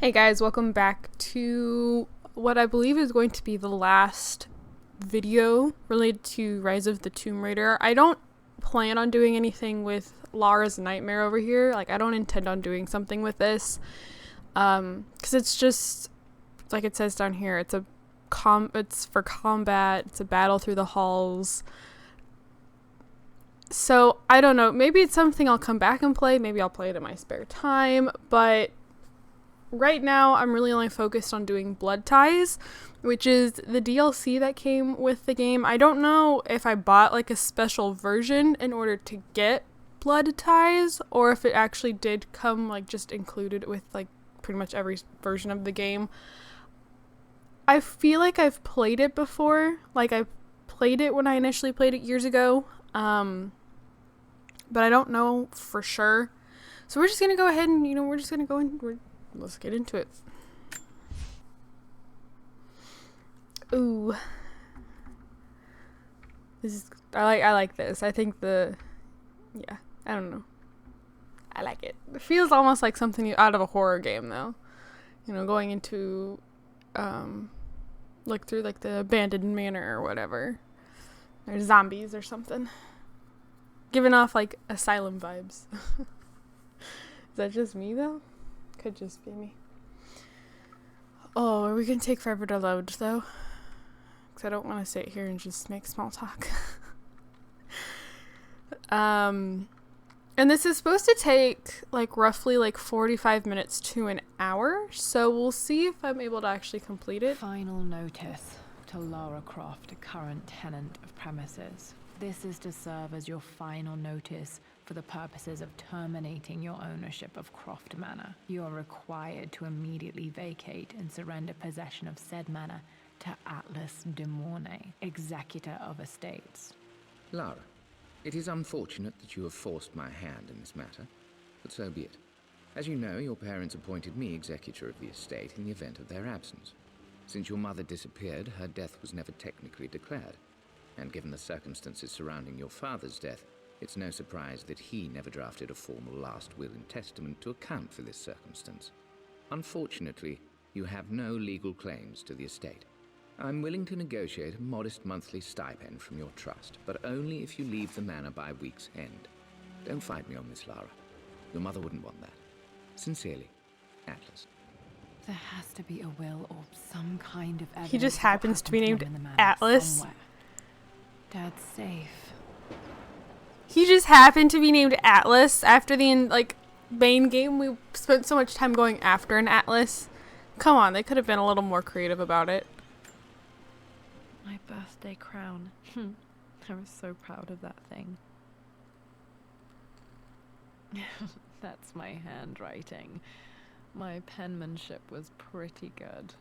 Hey guys, welcome back to what I believe is going to be the last video related to Rise of the Tomb Raider. I don't plan on doing anything with Lara's Nightmare over here. Like, I don't intend on doing something with this. Because it's just, like it says down here, it's for combat, it's a battle through the halls. So, I don't know, maybe it's something I'll come back and play, maybe I'll play it in my spare time, but right now, I'm really only focused on doing Blood Ties, which is the DLC that came with the game. I don't know if I bought like a special version in order to get Blood Ties, or if it actually did come like just included with like pretty much every version of the game. I feel like I've played it before. Like, I played it when I initially played it years ago, but I don't know for sure. So we're just going to go ahead and, we're just going to go in. Let's get into it. Ooh. I like this. I think I don't know. I like it. It feels almost like something out of a horror game though. Going into like through like the abandoned manor or whatever. Or zombies or something. Giving off like asylum vibes. Is that just me though? Could just be me. Oh, are we gonna take forever to load though? Because I don't want to sit here and just make small talk. And this is supposed to take like roughly like 45 minutes to an hour, so we'll see if I'm able to actually complete it. Final notice to Lara Croft, a current tenant of premises. This is to serve as your final notice for the purposes of terminating your ownership of Croft Manor. You are required to immediately vacate and surrender possession of said manor to Atlas de Mornay, executor of estates. Lara, it is unfortunate that you have forced my hand in this matter, but so be it. As you know, your parents appointed me executor of the estate in the event of their absence. Since your mother disappeared, her death was never technically declared. And given the circumstances surrounding your father's death, it's no surprise that he never drafted a formal last will and testament to account for this circumstance. Unfortunately, you have no legal claims to the estate. I'm willing to negotiate a modest monthly stipend from your trust, but only if you leave the manor by week's end. Don't fight me on this, Lara. Your mother wouldn't want that. Sincerely, Atlas. There has to be a will or some kind of evidence. He just happens to be named in the manor Atlas. somewhere. Dad's safe. He just happened to be named Atlas after the main game. We spent so much time going after an Atlas. Come on, they could have been a little more creative about it. My birthday crown. I was so proud of that thing. That's my handwriting. My penmanship was pretty good.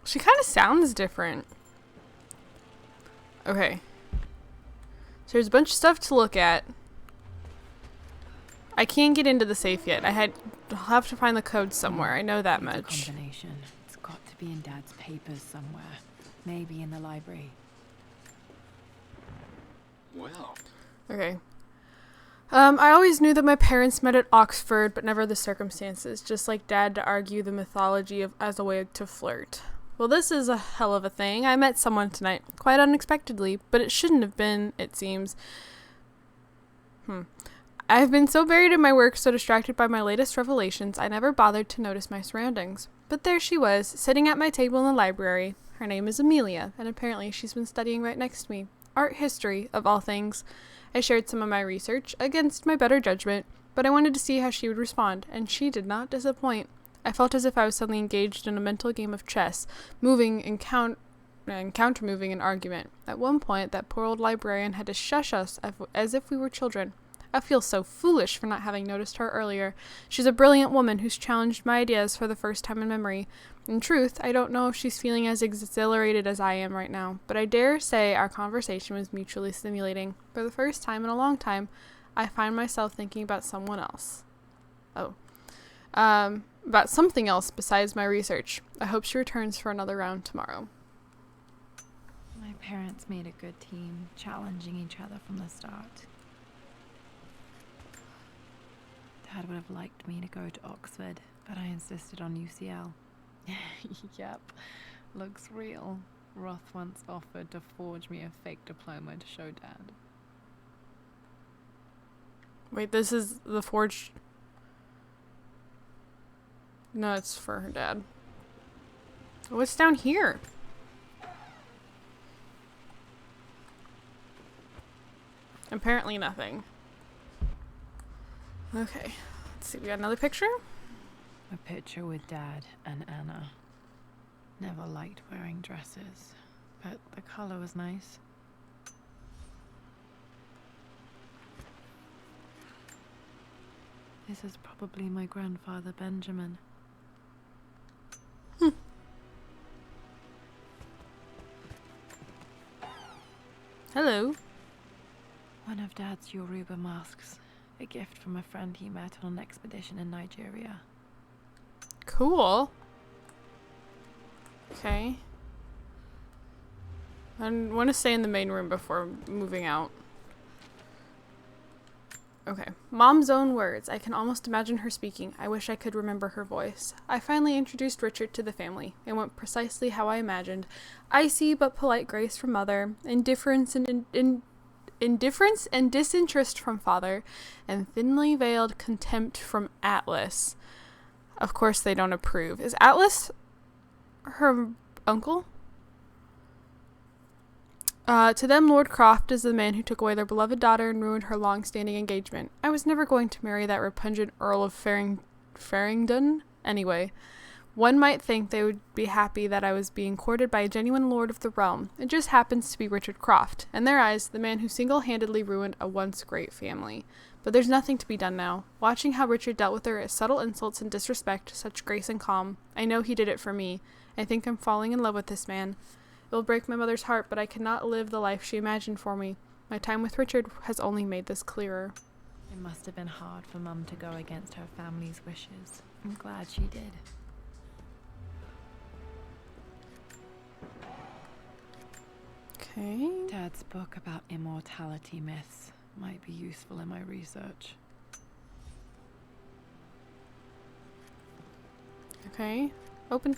She kind of sounds different. Okay. So there's a bunch of stuff to look at. I can't get into the safe yet. I'll have to find the code somewhere. I know that much. Combination. It's got to be in Dad's papers somewhere. Maybe in the library. Well. Okay. I always knew that my parents met at Oxford, but never the circumstances, just like Dad to argue the mythology as a way to flirt. Well, this is a hell of a thing. I met someone tonight, quite unexpectedly, but it shouldn't have been, it seems. I've been so buried in my work, so distracted by my latest revelations, I never bothered to notice my surroundings. But there she was, sitting at my table in the library. Her name is Amelia, and apparently she's been studying right next to me. Art history, of all things. I shared some of my research, against my better judgment, but I wanted to see how she would respond, and she did not disappoint. I felt as if I was suddenly engaged in a mental game of chess, moving and counter-moving an argument. At one point, that poor old librarian had to shush us as if we were children. I feel so foolish for not having noticed her earlier. She's a brilliant woman who's challenged my ideas for the first time in memory. In truth, I don't know if she's feeling as exhilarated as I am right now, but I dare say our conversation was mutually stimulating. For the first time in a long time, I find myself thinking about someone else. About something else besides my research. I hope she returns for another round tomorrow. My parents made a good team, challenging each other from the start. Dad would have liked me to go to Oxford, but I insisted on UCL. Yep, looks real. Roth once offered to forge me a fake diploma to show Dad. Wait, this is the forged... No, it's for her dad. What's down here? Apparently nothing. Okay, let's see. We got another picture? A picture with Dad and Anna. Never liked wearing dresses, but the color was nice. This is probably my grandfather Benjamin. Hello. One of Dad's Yoruba masks. A gift from a friend he met on an expedition in Nigeria. Cool. Okay. I want to stay in the main room before moving out. Okay. Mom's own words. I can almost imagine her speaking. I wish I could remember her voice. I finally introduced Richard to the family. It went precisely how I imagined. Icy but polite grace from Mother. Indifference and disinterest from Father. And thinly veiled contempt from Atlas. Of course they don't approve. Is Atlas her uncle? To them, Lord Croft is the man who took away their beloved daughter and ruined her long-standing engagement. I was never going to marry that repugnant Earl of Farringdon. Anyway, one might think they would be happy that I was being courted by a genuine lord of the realm. It just happens to be Richard Croft. In their eyes, the man who single-handedly ruined a once great family. But there's nothing to be done now. Watching how Richard dealt with her as subtle insults and disrespect, such grace and calm, I know he did it for me. I think I'm falling in love with this man. It will break my mother's heart, but I cannot live the life she imagined for me. My time with Richard has only made this clearer. It must have been hard for Mum to go against her family's wishes. I'm glad she did. Okay. Dad's book about immortality myths might be useful in my research. Okay. Open.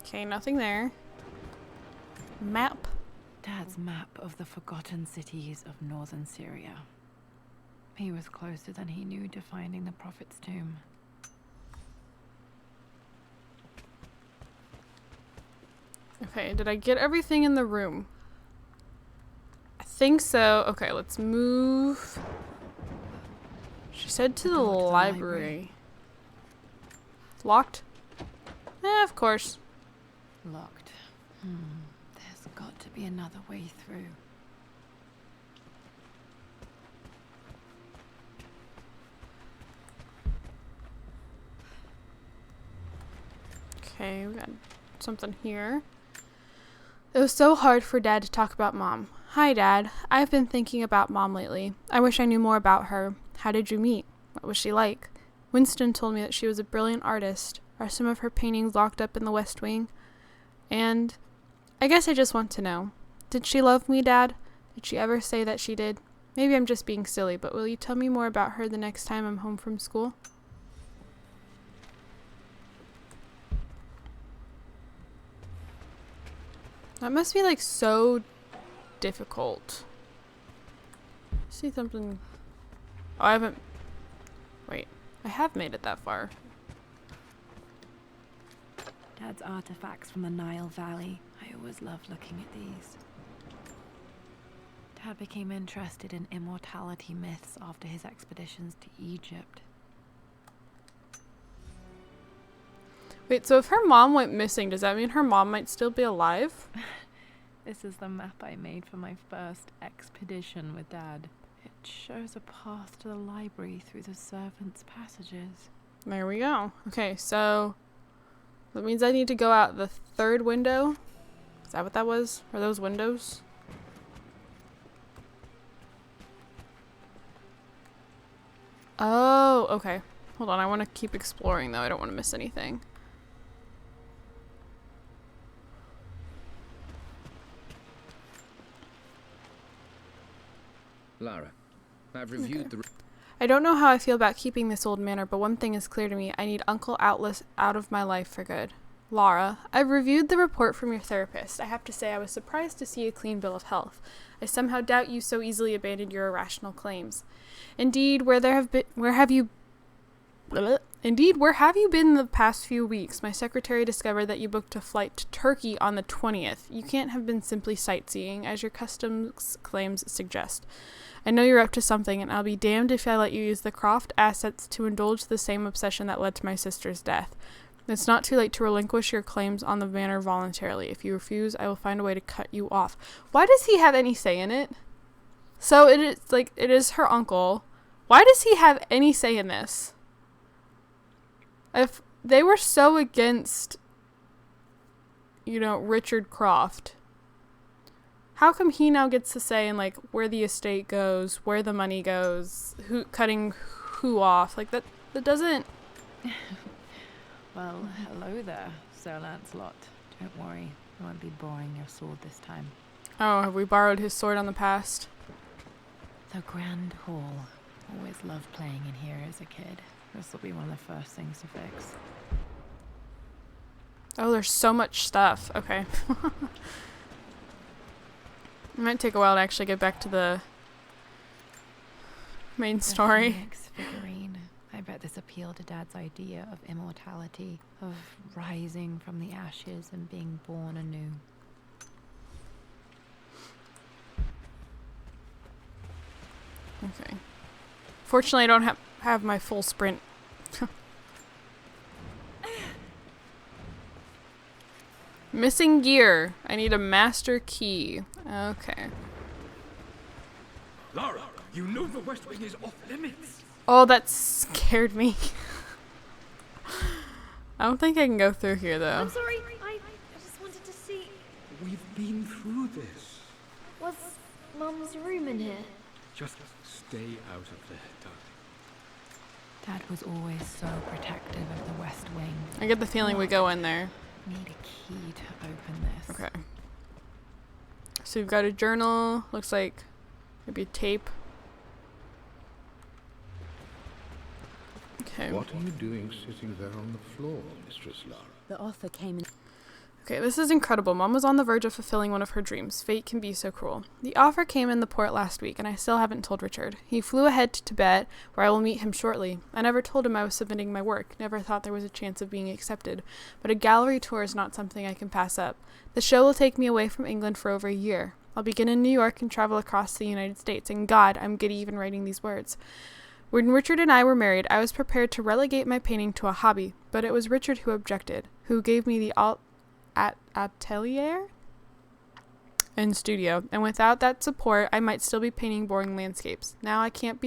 Okay, nothing there. Map. Dad's map of the forgotten cities of northern Syria. He was closer than he knew to finding the Prophet's tomb. Okay, did I get everything in the room? I think so. Okay, let's move. She said to the library. Locked? Of course. Locked. There's got to be another way through. Okay, we got something here. It was so hard for Dad to talk about Mom. Hi, Dad. I've been thinking about Mom lately. I wish I knew more about her. How did you meet? What was she like? Winston told me that she was a brilliant artist. Are some of her paintings locked up in the West Wing? And I guess I just want to know. Did she love me, Dad? Did she ever say that she did? Maybe I'm just being silly, but will you tell me more about her the next time I'm home from school? That must be like so difficult. See something. Oh, I haven't. Wait, I have made it that far. Dad's artifacts from the Nile Valley. I always loved looking at these. Dad became interested in immortality myths after his expeditions to Egypt. Wait, so if her mom went missing, does that mean her mom might still be alive? This is the map I made for my first expedition with Dad. It shows a path to the library through the servants' passages. There we go. Okay, so that means I need to go out the third window. Is that what that was? Are those windows? Oh, okay. Hold on, I want to keep exploring though. I don't want to miss anything. Lara, I've reviewed the... I don't know how I feel about keeping this old manor, but one thing is clear to me. I need Uncle Outless out of my life for good. Lara, I've reviewed the report from your therapist. I have to say I was surprised to see a clean bill of health. I somehow doubt you so easily abandoned your irrational claims. Indeed, where have you been the past few weeks? My secretary discovered that you booked a flight to Turkey on the 20th. You can't have been simply sightseeing, as your customs claims suggest. I know you're up to something, and I'll be damned if I let you use the Croft assets to indulge the same obsession that led to my sister's death. It's not too late to relinquish your claims on the manor voluntarily. If you refuse, I will find a way to cut you off. Why does he have any say in it? So it is her uncle. Why does he have any say in this? If they were so against, Richard Croft, how come he now gets to say in where the estate goes, where the money goes, who cutting who off? That doesn't. Well, hello there, Sir Lancelot. Don't worry, I won't be borrowing your sword this time. Oh, have we borrowed his sword on the past? The Grand Hall. Always loved playing in here as a kid. This will be one of the first things to fix. Oh, there's so much stuff. Okay. It might take a while to actually get back to the main story. The Phoenix figurine. I bet this appealed to Dad's idea of immortality, of rising from the ashes and being born anew. Okay. Fortunately, I don't have my full sprint. Missing gear. I need a master key. Okay. Lara, you know the West Wing is off limits. Oh, that scared me. I don't think I can go through here, though. I'm sorry, I just wanted to see. We've been through this. Was Mum's room in here? Just stay out of there, darling. Dad was always so protective of the West Wing. I get the feeling we go in there. Need a key to open this. Okay. So we've got a journal. Looks like maybe a tape. Okay. What are you doing sitting there on the floor, Mistress Lara? The offer came in. Okay, this is incredible. Mom was on the verge of fulfilling one of her dreams. Fate can be so cruel. The offer came in the port last week, and I still haven't told Richard. He flew ahead to Tibet, where I will meet him shortly. I never told him I was submitting my work, never thought there was a chance of being accepted. But a gallery tour is not something I can pass up. The show will take me away from England for over a year. I'll begin in New York and travel across the United States, and God, I'm giddy even writing these words. When Richard and I were married, I was prepared to relegate my painting to a hobby, but it was Richard who objected, who gave me the atelier and studio, and without that support I might still be painting boring landscapes. Now I can't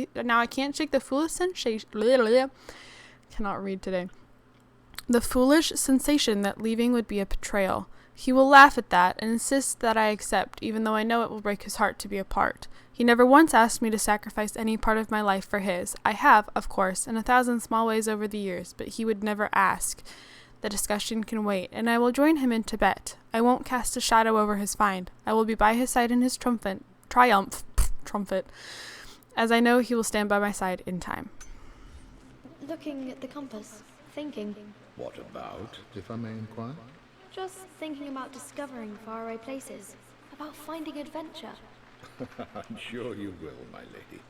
shake the foolish sensation cannot read today. The foolish sensation that leaving would be a betrayal. He will laugh at that and insist that I accept, even though I know it will break his heart to be apart. He never once asked me to sacrifice any part of my life for his. I have, of course, in 1,000 small ways over the years, but he would never ask. The discussion can wait, and I will join him in Tibet. I won't cast a shadow over his find. I will be by his side in his triumph, as I know he will stand by my side in time. Looking at the compass, thinking. What about, if I may inquire? Just thinking about discovering faraway places, about finding adventure. I'm sure you will, my lady.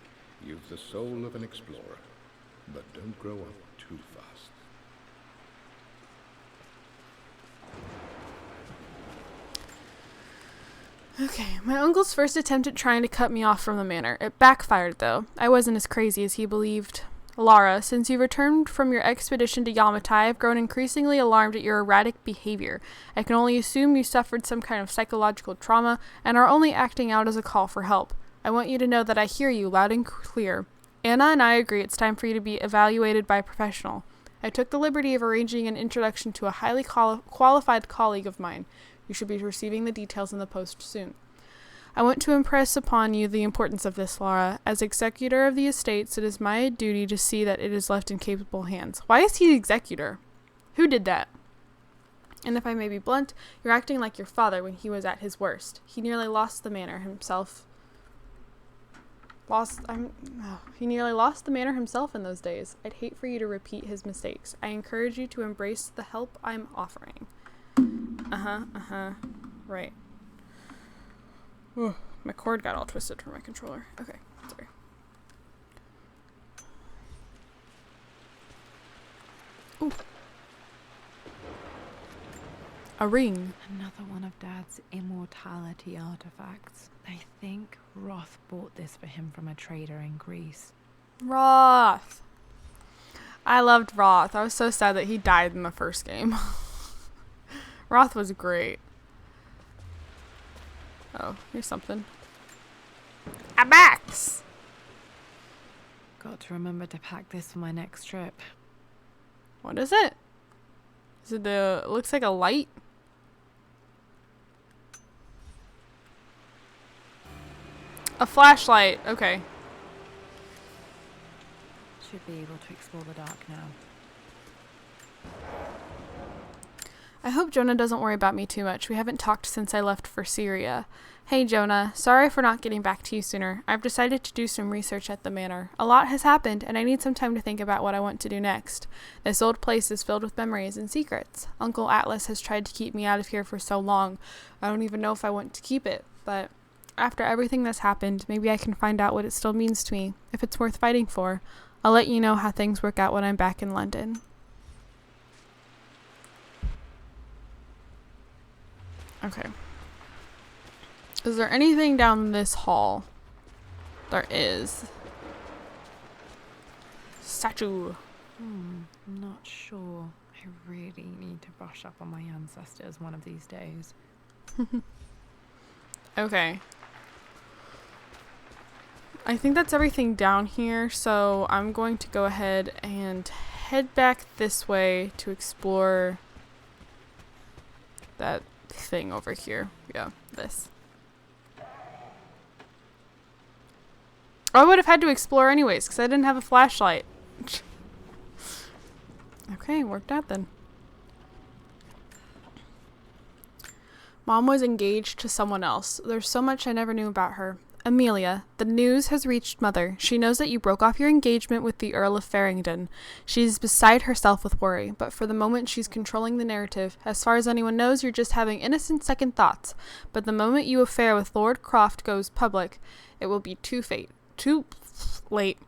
You've the soul of an explorer. But don't grow up too fast. Okay, my uncle's first attempt at trying to cut me off from the manor. It backfired, though. I wasn't as crazy as he believed. Lara, since you returned from your expedition to Yamatai, I've grown increasingly alarmed at your erratic behavior. I can only assume you suffered some kind of psychological trauma and are only acting out as a call for help. I want you to know that I hear you loud and clear. Anna and I agree it's time for you to be evaluated by a professional. I took the liberty of arranging an introduction to a highly qualified colleague of mine. You should be receiving the details in the post soon. I want to impress upon you the importance of this, Lara. As executor of the estates, it is my duty to see that it is left in capable hands. Why is he the executor? Who did that? And if I may be blunt, you're acting like your father when he was at his worst. He nearly lost the manor himself. He nearly lost the manor himself in those days. I'd hate for you to repeat his mistakes. I encourage you to embrace the help I'm offering. Right. Ugh, my cord got all twisted from my controller. Okay, sorry. Ooh. A ring. Another one of Dad's immortality artifacts. I think Roth bought this for him from a trader in Greece. Roth. I loved Roth. I was so sad that he died in the first game. Roth was great. Oh, here's something. A box! Got to remember to pack this for my next trip. What is it? Is it it looks like a light? A flashlight. Okay. Should be able to explore the dark now. I hope Jonah doesn't worry about me too much. We haven't talked since I left for Syria. Hey Jonah, sorry for not getting back to you sooner. I've decided to do some research at the manor. A lot has happened, and I need some time to think about what I want to do next. This old place is filled with memories and secrets. Uncle Atlas has tried to keep me out of here for so long. I don't even know if I want to keep it, but after everything that's happened, maybe I can find out what it still means to me, if it's worth fighting for. I'll let you know how things work out when I'm back in London. Okay. Is there anything down this hall? There is. Statue. I'm not sure. I really need to brush up on my ancestors one of these days. Okay. I think that's everything down here, so I'm going to go ahead and head back this way to explore that thing over here. Yeah, this. I would have had to explore anyways, because I didn't have a flashlight. Okay, worked out then. Mom was engaged to someone else. There's so much I never knew about her. Amelia, the news has reached Mother. She knows that you broke off your engagement with the Earl of Farringdon. She's beside herself with worry, but for the moment she's controlling the narrative. As far as anyone knows, you're just having innocent second thoughts. But the moment your affair with Lord Croft goes public, it will be too late.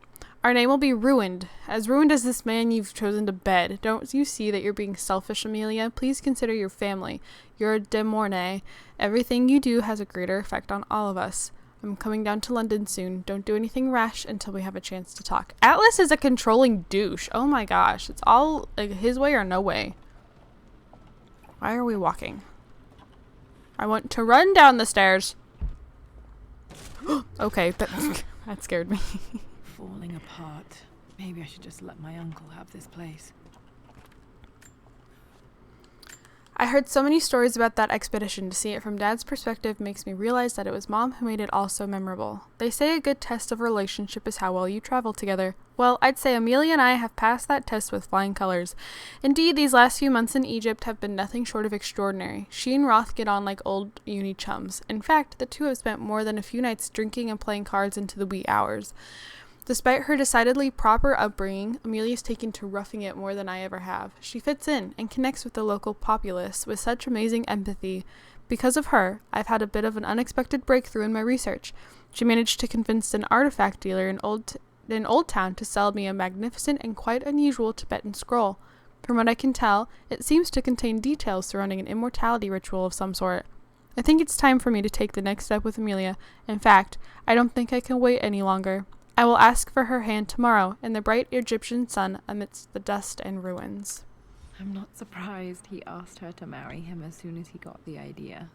Our name will be ruined as this man you've chosen to bed. Don't you see that you're being selfish, Amelia? Please consider your family. You're a de Mornay. Everything you do has a greater effect on all of us. I'm coming down to London soon. Don't do anything rash until we have a chance to talk. Atlas is a controlling douche. Oh my gosh. It's all like his way or no way. Why are we walking? I want to run down the stairs. Okay, that scared me. Falling apart. Maybe I should just let my uncle have this place. I heard so many stories about that expedition. To see it from Dad's perspective makes me realize that it was Mom who made it all so memorable. They say a good test of a relationship is how well you travel together. Well, I'd say Amelia and I have passed that test with flying colors. Indeed, these last few months in Egypt have been nothing short of extraordinary. She and Roth get on like old uni chums. In fact, the two have spent more than a few nights drinking and playing cards into the wee hours. Despite her decidedly proper upbringing, Amelia's taken to roughing it more than I ever have. She fits in and connects with the local populace with such amazing empathy. Because of her, I've had a bit of an unexpected breakthrough in my research. She managed to convince an artifact dealer in Old Town to sell me a magnificent and quite unusual Tibetan scroll. From what I can tell, it seems to contain details surrounding an immortality ritual of some sort. I think it's time for me to take the next step with Amelia. In fact, I don't think I can wait any longer. I will ask for her hand tomorrow in the bright Egyptian sun amidst the dust and ruins. I'm not surprised he asked her to marry him as soon as he got the idea.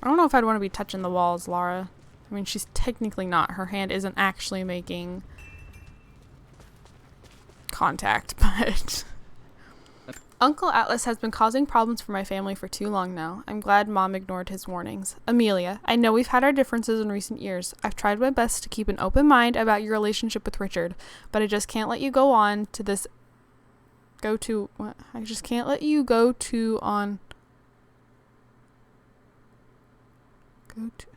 I don't know if I'd want to be touching the walls, Lara. I mean, she's technically not. Her hand isn't actually making contact, but... Uncle Atlas has been causing problems for my family for too long now. I'm glad Mom ignored his warnings. Amelia, I know we've had our differences in recent years. I've tried my best to keep an open mind about your relationship with Richard, but I just can't let you go on to this... I just can't let you go to on... Go to...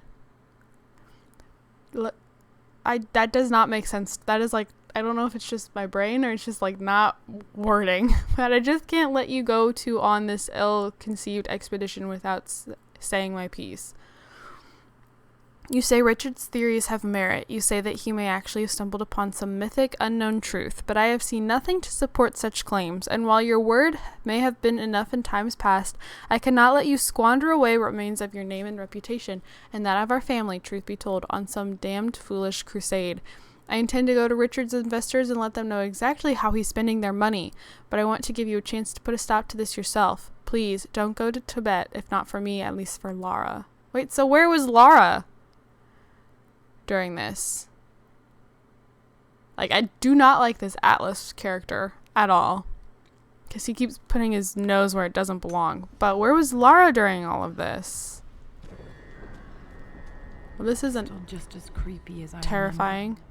That does not make sense. That is like, I don't know if it's just my brain or it's just like not wording, but I just can't let you go to on this ill-conceived expedition without saying my piece. You say Richard's theories have merit. You say that he may actually have stumbled upon some mythic, unknown truth, but I have seen nothing to support such claims, and while your word may have been enough in times past, I cannot let you squander away what remains of your name and reputation, and that of our family, truth be told, on some damned foolish crusade. I intend to go to Richard's investors and let them know exactly how he's spending their money, but I want to give you a chance to put a stop to this yourself. Please, don't go to Tibet, if not for me, at least for Lara. Wait, so where was Lara during this? Like, I do not like this Atlas character at all, because he keeps putting his nose where it doesn't belong. But where was Lara during all of this? Well, this isn't Still just as creepy as I terrifying. remember.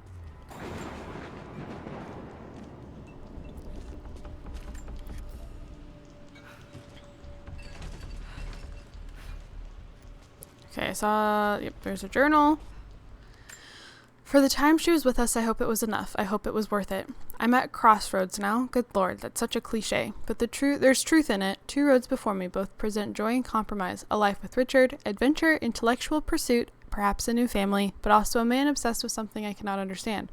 Okay, I saw, yep, there's a journal. For the time she was with us, I hope it was enough. I hope it was worth it. I'm at crossroads now. Good Lord, that's such a cliche. But there's truth in it. Two roads before me both present joy and compromise. A life with Richard, adventure, intellectual pursuit, perhaps a new family, but also a man obsessed with something I cannot understand.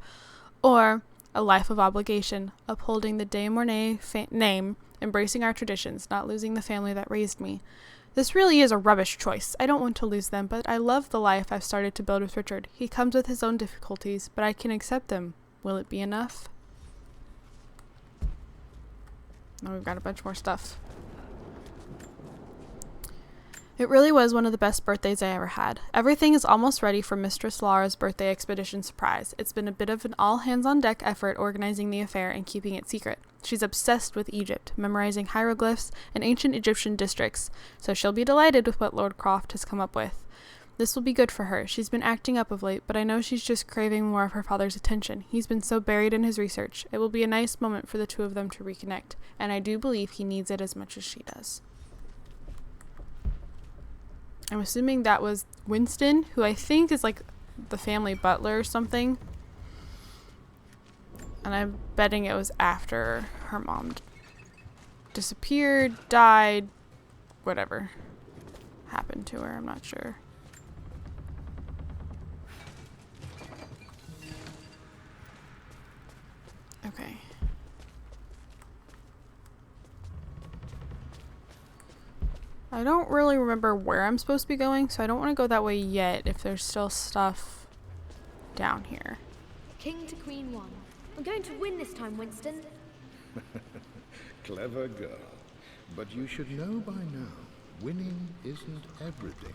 Or a life of obligation, upholding the De Mornay name, embracing our traditions, not losing the family that raised me. This really is a rubbish choice. I don't want to lose them, but I love the life I've started to build with Richard. He comes with his own difficulties, but I can accept them. Will it be enough? Now we've got a bunch more stuff. It really was one of the best birthdays I ever had. Everything is almost ready for Mistress Lara's birthday expedition surprise. It's been a bit of an all-hands-on-deck effort organizing the affair and keeping it secret. She's obsessed with Egypt, memorizing hieroglyphs and ancient Egyptian districts, so she'll be delighted with what Lord Croft has come up with. This will be good for her. She's been acting up of late, but I know she's just craving more of her father's attention. He's been so buried in his research. It will be a nice moment for the two of them to reconnect, and I do believe he needs it as much as she does. I'm assuming that was Winston, who I think is like the family butler or something. And I'm betting it was after her mom disappeared, died, whatever happened to her. I'm not sure. Okay. I don't really remember where I'm supposed to be going, so I don't want to go that way yet if there's still stuff down here. King to Queen 1. I'm going to win this time, Winston. Clever girl. But you should know by now, winning isn't everything.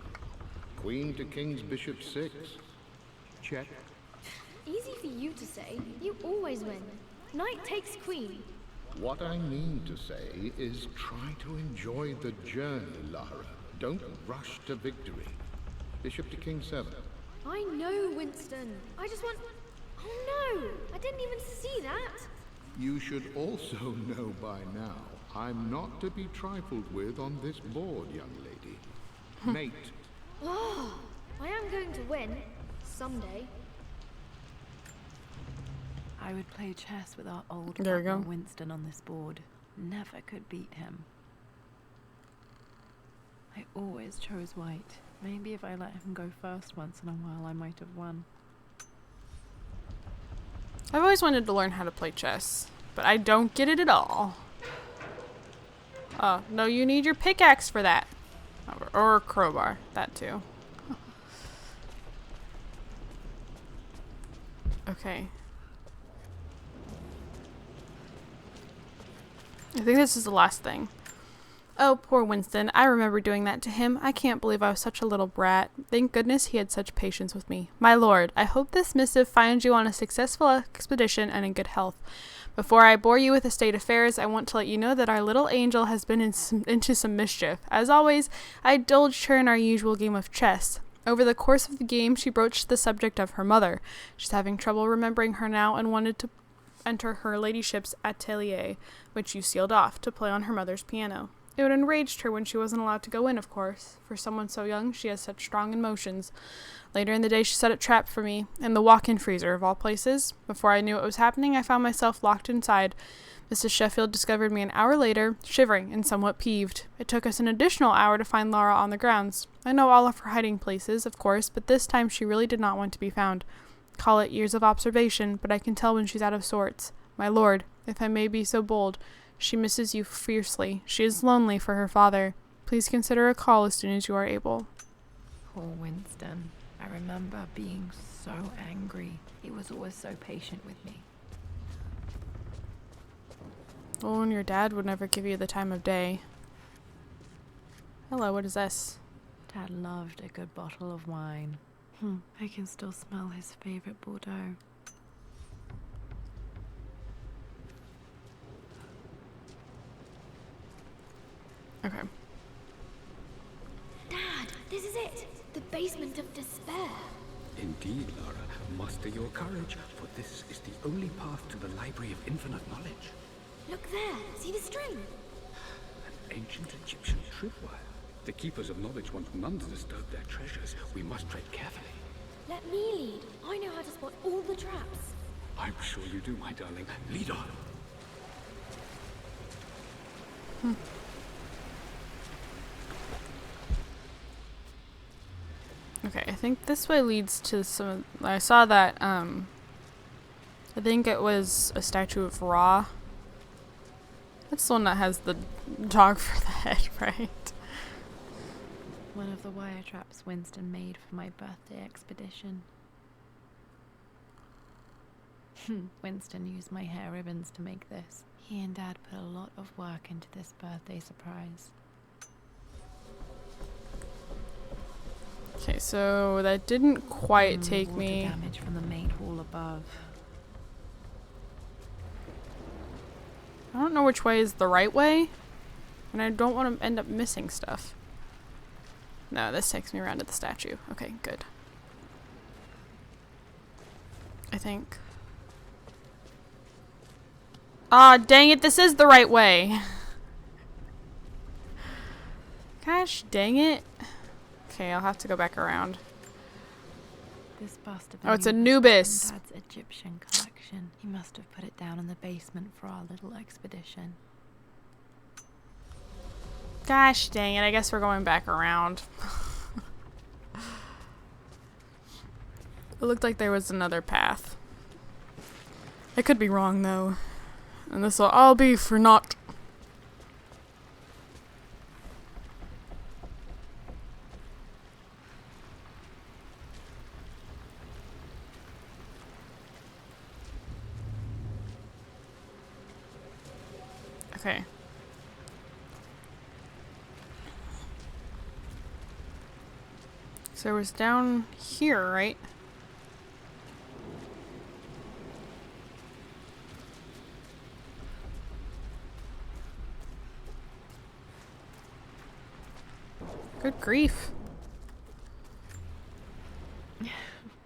Queen to King's Bishop 6. Check. Easy for you to say. You always win. Knight takes queen. What I mean to say is try to enjoy the journey, Lara. Don't rush to victory. Bishop to King 7. I know, Winston. I just want... Oh no! I didn't even see that. You should also know by now, I'm not to be trifled with on this board, young lady. Mate. Oh, I am going to win. Someday. I would play chess with our old There we partner go. Winston on this board. Never could beat him. I always chose white. Maybe if I let him go first once in a while, I might have won. I've always wanted to learn how to play chess, but I don't get it at all. Oh, no, you need your pickaxe for that. Or a crowbar, that too. Okay. I think this is the last thing. Oh, poor Winston. I remember doing that to him. I can't believe I was such a little brat. Thank goodness he had such patience with me. My lord, I hope this missive finds you on a successful expedition and in good health. Before I bore you with the state affairs, I want to let you know that our little angel has been into some mischief. As always, I indulged her in our usual game of chess. Over the course of the game, she broached the subject of her mother. She's having trouble remembering her now and wanted to enter her ladyship's atelier, which you sealed off, to play on her mother's piano. It would enraged her when she wasn't allowed to go in, of course. For someone so young, she has such strong emotions. Later in the day, she set a trap for me, in the walk-in freezer of all places. Before I knew what was happening, I found myself locked inside. Mrs. Sheffield discovered me an hour later, shivering and somewhat peeved. It took us an additional hour to find Lara on the grounds. I know all of her hiding places, of course, but this time she really did not want to be found. Call it years of observation, but I can tell when she's out of sorts. My lord, if I may be so bold, she misses you fiercely. She is lonely for her father. Please consider a call as soon as you are able. Poor Winston. I remember being so angry. He was always so patient with me. Oh, and your dad would never give you the time of day. Hello, what is this? Dad loved a good bottle of wine. I can still smell his favorite Bordeaux. Okay. Dad, this is it. The basement of despair. Indeed, Lara. Muster your courage, for this is the only path to the Library of Infinite Knowledge. Look there. See the string? An ancient Egyptian tripwire. The keepers of knowledge want none to disturb their treasures. We must tread carefully. Let me lead. I know how to spot all the traps. I'm sure you do, my darling. Lead on. Okay, I think this way leads to some... I saw that, I think it was a statue of Ra. That's the one that has the dog for the head, right? One of the wire traps Winston made for my birthday expedition. Winston used my hair ribbons to make this. He and Dad put a lot of work into this birthday surprise. Okay, so that didn't quite take Water me... damage from the main hall above. I don't know which way is the right way, and I don't want to end up missing stuff. No, this takes me around to the statue. Okay, good. I think. Ah, dang it, this is the right way. Gosh, dang it. Okay, I'll have to go back around. This bust of Oh, it's Anubis Anubis. from Dad's Egyptian collection. He must have put it down in the basement for our little expedition. Gosh, dang it, I guess we're going back around. It looked like there was another path. I could be wrong, though. And this will all be for naught. Okay. So it was down here, right? Good grief.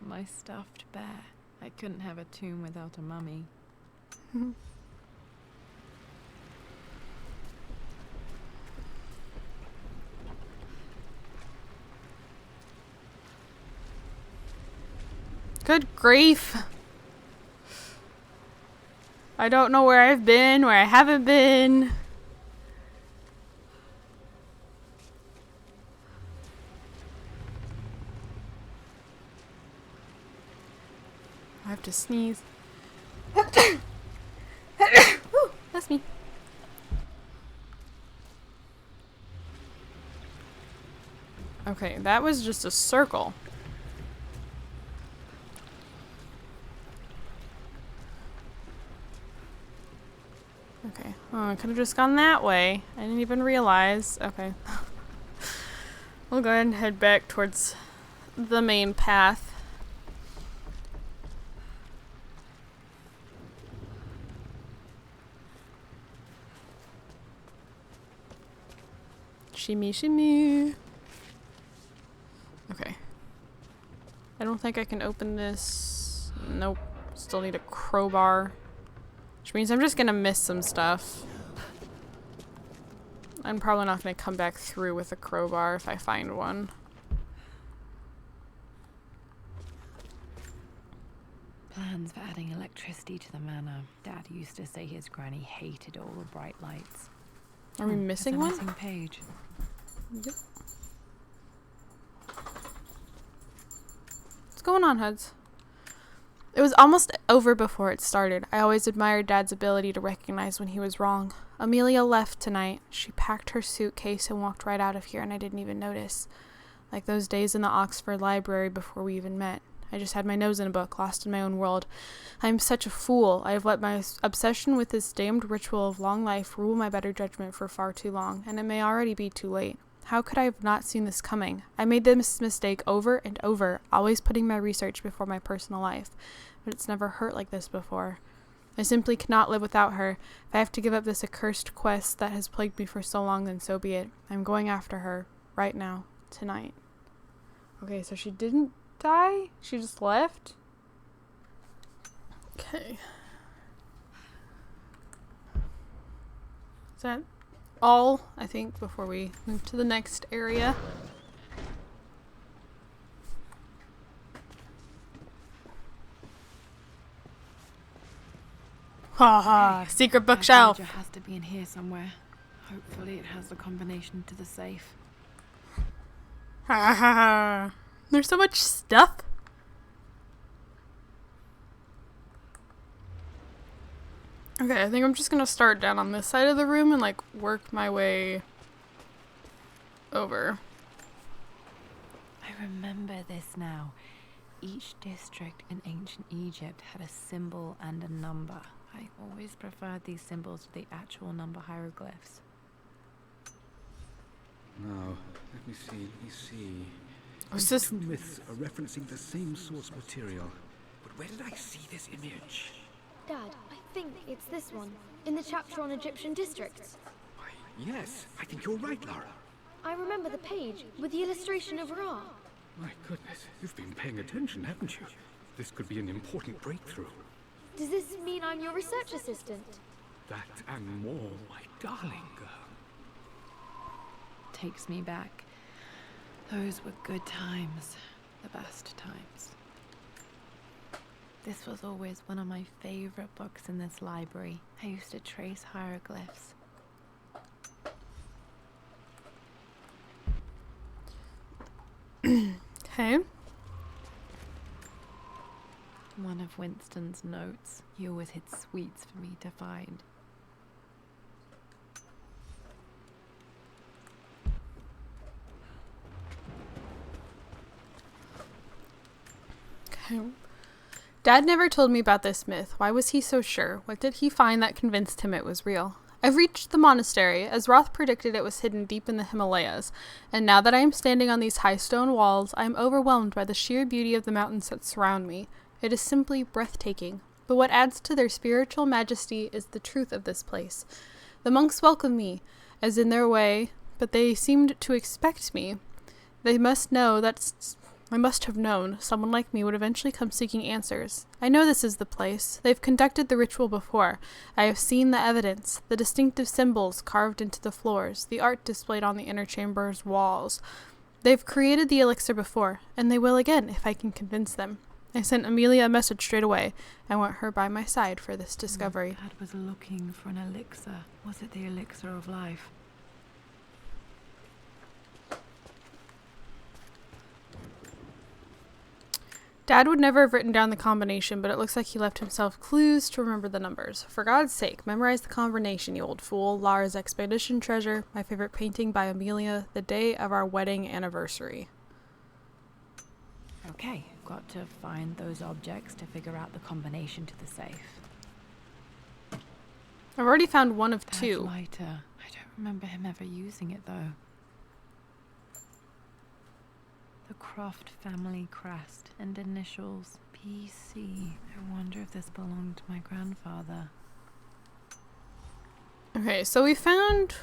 My stuffed bear. I couldn't have a tomb without a mummy. Good grief. I don't know where I've been, where I haven't been. I have to sneeze. Ooh, that's me. Okay, that was just a circle. Okay, oh, I could have just gone that way. I didn't even realize. Okay. We'll go ahead and head back towards the main path. Shimmy, shimmy. Okay. I don't think I can open this. Nope. Still need a crowbar. Which means I'm just gonna miss some stuff. I'm probably not going to come back through with a crowbar if I find one. Plans for adding electricity to the manor. Dad used to say his granny hated all the bright lights. Are we missing one? Missing page. Yep. What's going on, Huds? It was almost over before it started. I always admired Dad's ability to recognize when he was wrong. Amelia left tonight. She packed her suitcase and walked right out of here, and I didn't even notice. Like those days in the Oxford Library before we even met. I just had my nose in a book, lost in my own world. I am such a fool. I have let my obsession with this damned ritual of long life rule my better judgment for far too long, and it may already be too late. How could I have not seen this coming? I made this mistake over and over, always putting my research before my personal life. But it's never hurt like this before. I simply cannot live without her. If I have to give up this accursed quest that has plagued me for so long, then so be it. I'm going after her. Right now. Tonight. Okay, so she didn't die? She just left? Okay. Is that all, I think, before we move to the next area? Haha, secret bookshelf. It has to be in here somewhere. Hopefully it has the combination to the safe. Haha. There's so much stuff. Okay, I think I'm just gonna start down on this side of the room and like work my way over. I remember this now. Each district in ancient Egypt had a symbol and a number. I always preferred these symbols to the actual number hieroglyphs. Now, let me see. What's These this? two myths are referencing the same source material. But where did I see this image? Dad, I think it's this one, in the chapter on Egyptian districts. Why, yes, I think you're right, Lara. I remember the page with the illustration of Ra. My goodness, you've been paying attention, haven't you? This could be an important breakthrough. Does this mean I'm your research assistant? That and more, my darling girl. Takes me back. Those were good times. The best times. This was always one of my favorite books in this library. I used to trace hieroglyphs. Okay. One of Winston's notes. He always hid sweets for me to find. Okay. Dad never told me about this myth. Why was he so sure? What did he find that convinced him it was real? I've reached the monastery. As Roth predicted, it was hidden deep in the Himalayas. And now that I am standing on these high stone walls, I am overwhelmed by the sheer beauty of the mountains that surround me. It is simply breathtaking. But what adds to their spiritual majesty is the truth of this place. The monks welcome me, as in their way, but they seemed to expect me. They must know I must have known someone like me would eventually come seeking answers. I know this is the place. They've conducted the ritual before. I have seen the evidence, the distinctive symbols carved into the floors, the art displayed on the inner chamber's walls. They've created the elixir before, and they will again if I can convince them. I sent Amelia a message straight away. I want her by my side for this discovery. Dad was looking for an elixir. Was it the elixir of life? Dad would never have written down the combination, but it looks like he left himself clues to remember the numbers. For God's sake, memorize the combination, you old fool. Lara's expedition treasure, my favorite painting by Amelia, the day of our wedding anniversary. Okay, got to find those objects to figure out the combination to the safe. I've already found one of Dad's two. lighter. I don't remember him ever using it though. The Croft family crest and initials PC. I wonder if this belonged to my grandfather. Okay, so we found...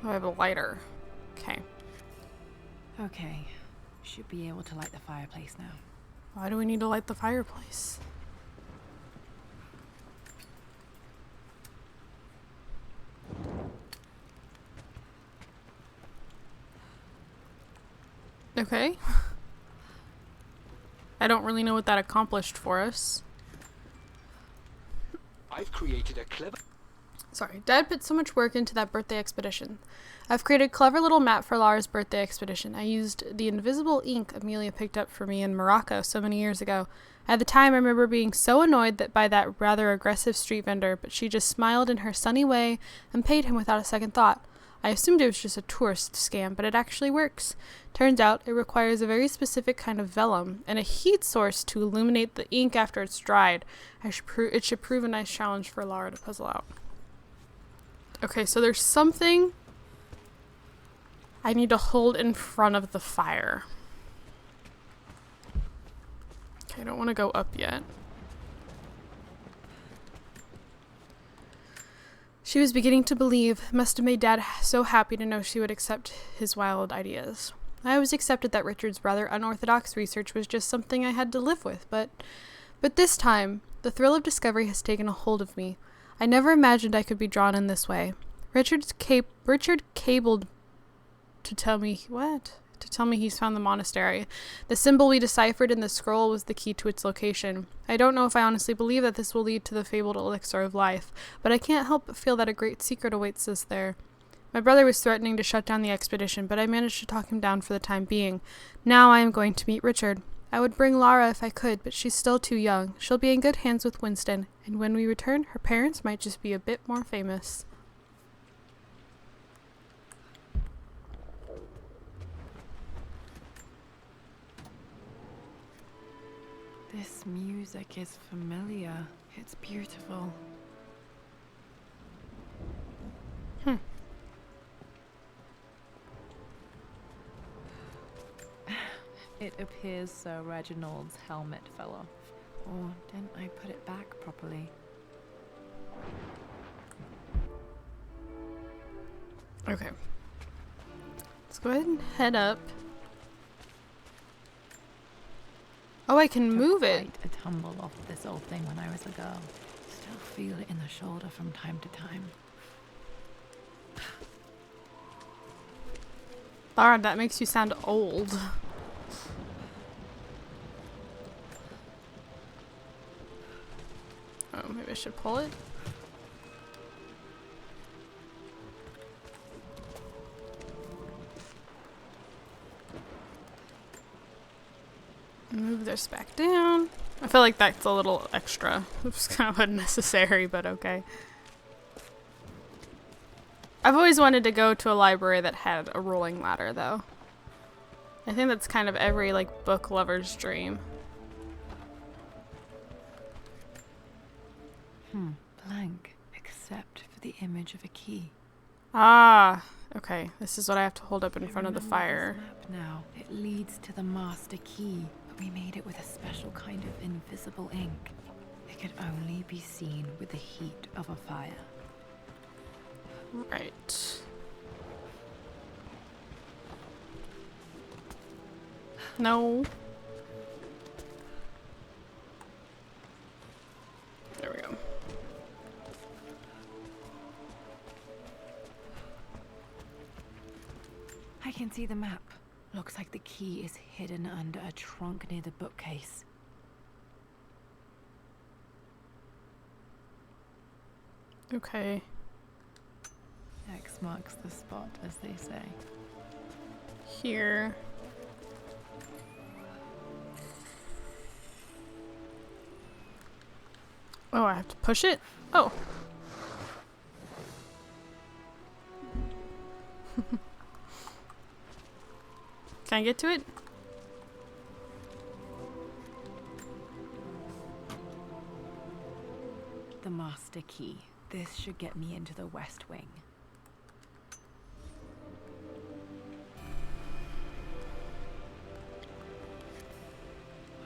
Oh, I have a lighter. Okay. Okay, should be able to light the fireplace now. Why do we need to light the fireplace? Okay. I don't really know what that accomplished for us. I've created a clever... Sorry, Dad put so much work into that birthday expedition. I've created a clever little map for Lara's birthday expedition. I used the invisible ink Amelia picked up for me in Morocco so many years ago. At the time, I remember being so annoyed by that rather aggressive street vendor, but she just smiled in her sunny way and paid him without a second thought. I assumed it was just a tourist scam, but it actually works. Turns out, it requires a very specific kind of vellum and a heat source to illuminate the ink after it's dried. It should prove a nice challenge for Lara to puzzle out. Okay, so there's something I need to hold in front of the fire. Okay, I don't want to go up yet. She was beginning to believe. Must have made Dad so happy to know she would accept his wild ideas. I always accepted that Richard's rather unorthodox research was just something I had to live with, but this time, the thrill of discovery has taken a hold of me. I never imagined I could be drawn in this way. Richard cabled to tell me he's found the monastery. The symbol we deciphered in the scroll was the key to its location. I don't know if I honestly believe that this will lead to the fabled elixir of life, but I can't help but feel that a great secret awaits us there. My brother was threatening to shut down the expedition, but I managed to talk him down for the time being. Now I am going to meet Richard. I would bring Lara if I could, but she's still too young. She'll be in good hands with Winston, and when we return, her parents might just be a bit more famous. This music is familiar. It's beautiful. It appears Sir Reginald's helmet fell off. Or didn't I put it back properly? Okay. Let's go ahead and head up. Oh, I can move it. Quite a tumble off this old thing when I was a girl. Still feel it in the shoulder from time to time. Lara, that makes you sound old. Oh, maybe I should pull it. Move this back down. I feel like that's a little extra. It's kind of unnecessary, but okay. I've always wanted to go to a library that had a rolling ladder, though. I think that's kind of every, like, book lover's dream. Blank, except for the image of a key. Ah, okay. This is what I have to hold up in front of the fire. This map now, it leads to the master key, but we made it with a special kind of invisible ink. It could only be seen with the heat of a fire. Right. No. There we go. I can see the map. Looks like the key is hidden under a trunk near the bookcase. Okay. X marks the spot, as they say. Here. Oh, I have to push it? Oh. Can I get to it? The master key. This should get me into the West Wing.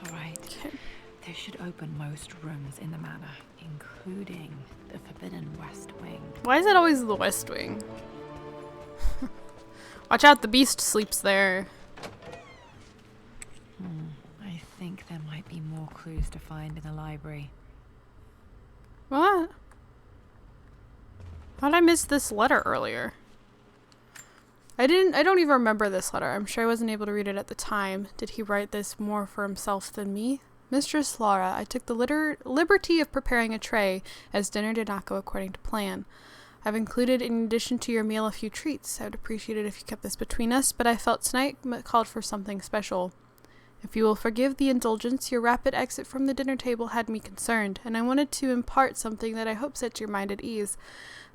Alright. Okay. This should open most rooms in the manor, including the Forbidden West Wing. Why is it always the West Wing? Watch out, the beast sleeps there. I think there might be more clues to find in the library. What? How'd I miss this letter earlier? I don't even remember this letter. I'm sure I wasn't able to read it at the time. Did he write this more for himself than me? Mistress Lara, I took the liberty of preparing a tray, as dinner did not go according to plan. I've included, in addition to your meal, a few treats. I would appreciate it if you kept this between us, but I felt tonight called for something special. If you will forgive the indulgence, your rapid exit from the dinner table had me concerned, and I wanted to impart something that I hope sets your mind at ease.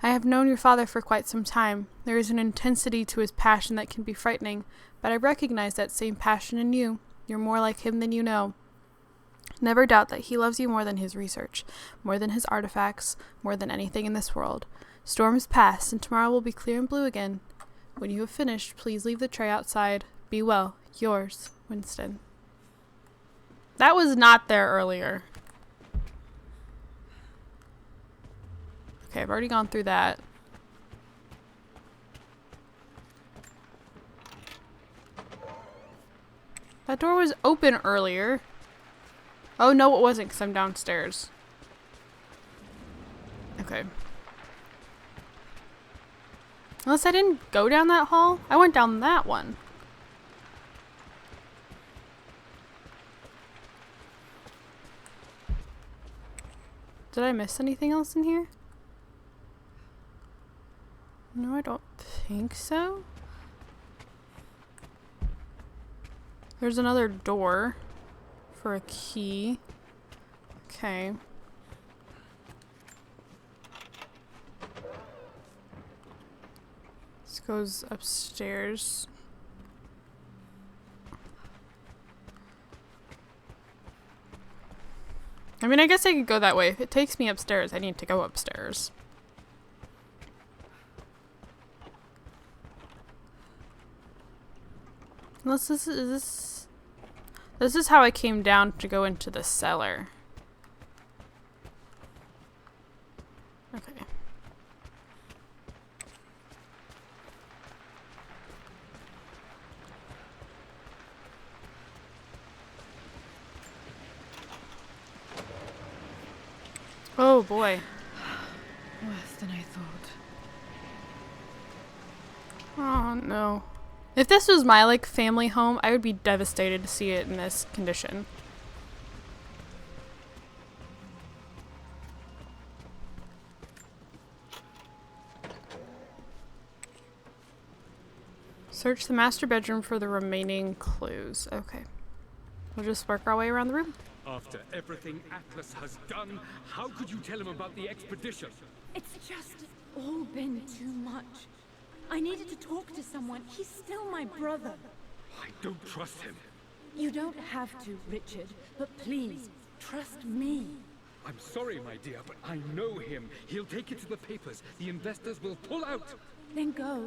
I have known your father for quite some time. There is an intensity to his passion that can be frightening, but I recognize that same passion in you. You're more like him than you know. Never doubt that he loves you more than his research, more than his artifacts, more than anything in this world. Storms pass, and tomorrow will be clear and blue again. When you have finished, please leave the tray outside. Be well. Yours, Winston. That was not there earlier. Okay, I've already gone through that. That door was open earlier. Oh, no, it wasn't because I'm downstairs. Okay. Unless I didn't go down that hall. I went down that one. Did I miss anything else in here? No, I don't think so. There's another door for a key. Okay. This goes upstairs. I mean, I guess I could go that way. If it takes me upstairs, I need to go upstairs. Unless this is how I came down to go into the cellar. Okay. Oh boy. Worse than I thought. Oh no. If this was my, like, family home, I would be devastated to see it in this condition. Search the master bedroom for the remaining clues. Okay. We'll just work our way around the room. After everything Atlas has done, how could you tell him about the expedition? It's just all been too much. I needed to talk to someone. He's still my brother. I don't trust him. You don't have to, Richard, but please, trust me. I'm sorry, my dear, but I know him. He'll take it to the papers. The investors will pull out. Then go.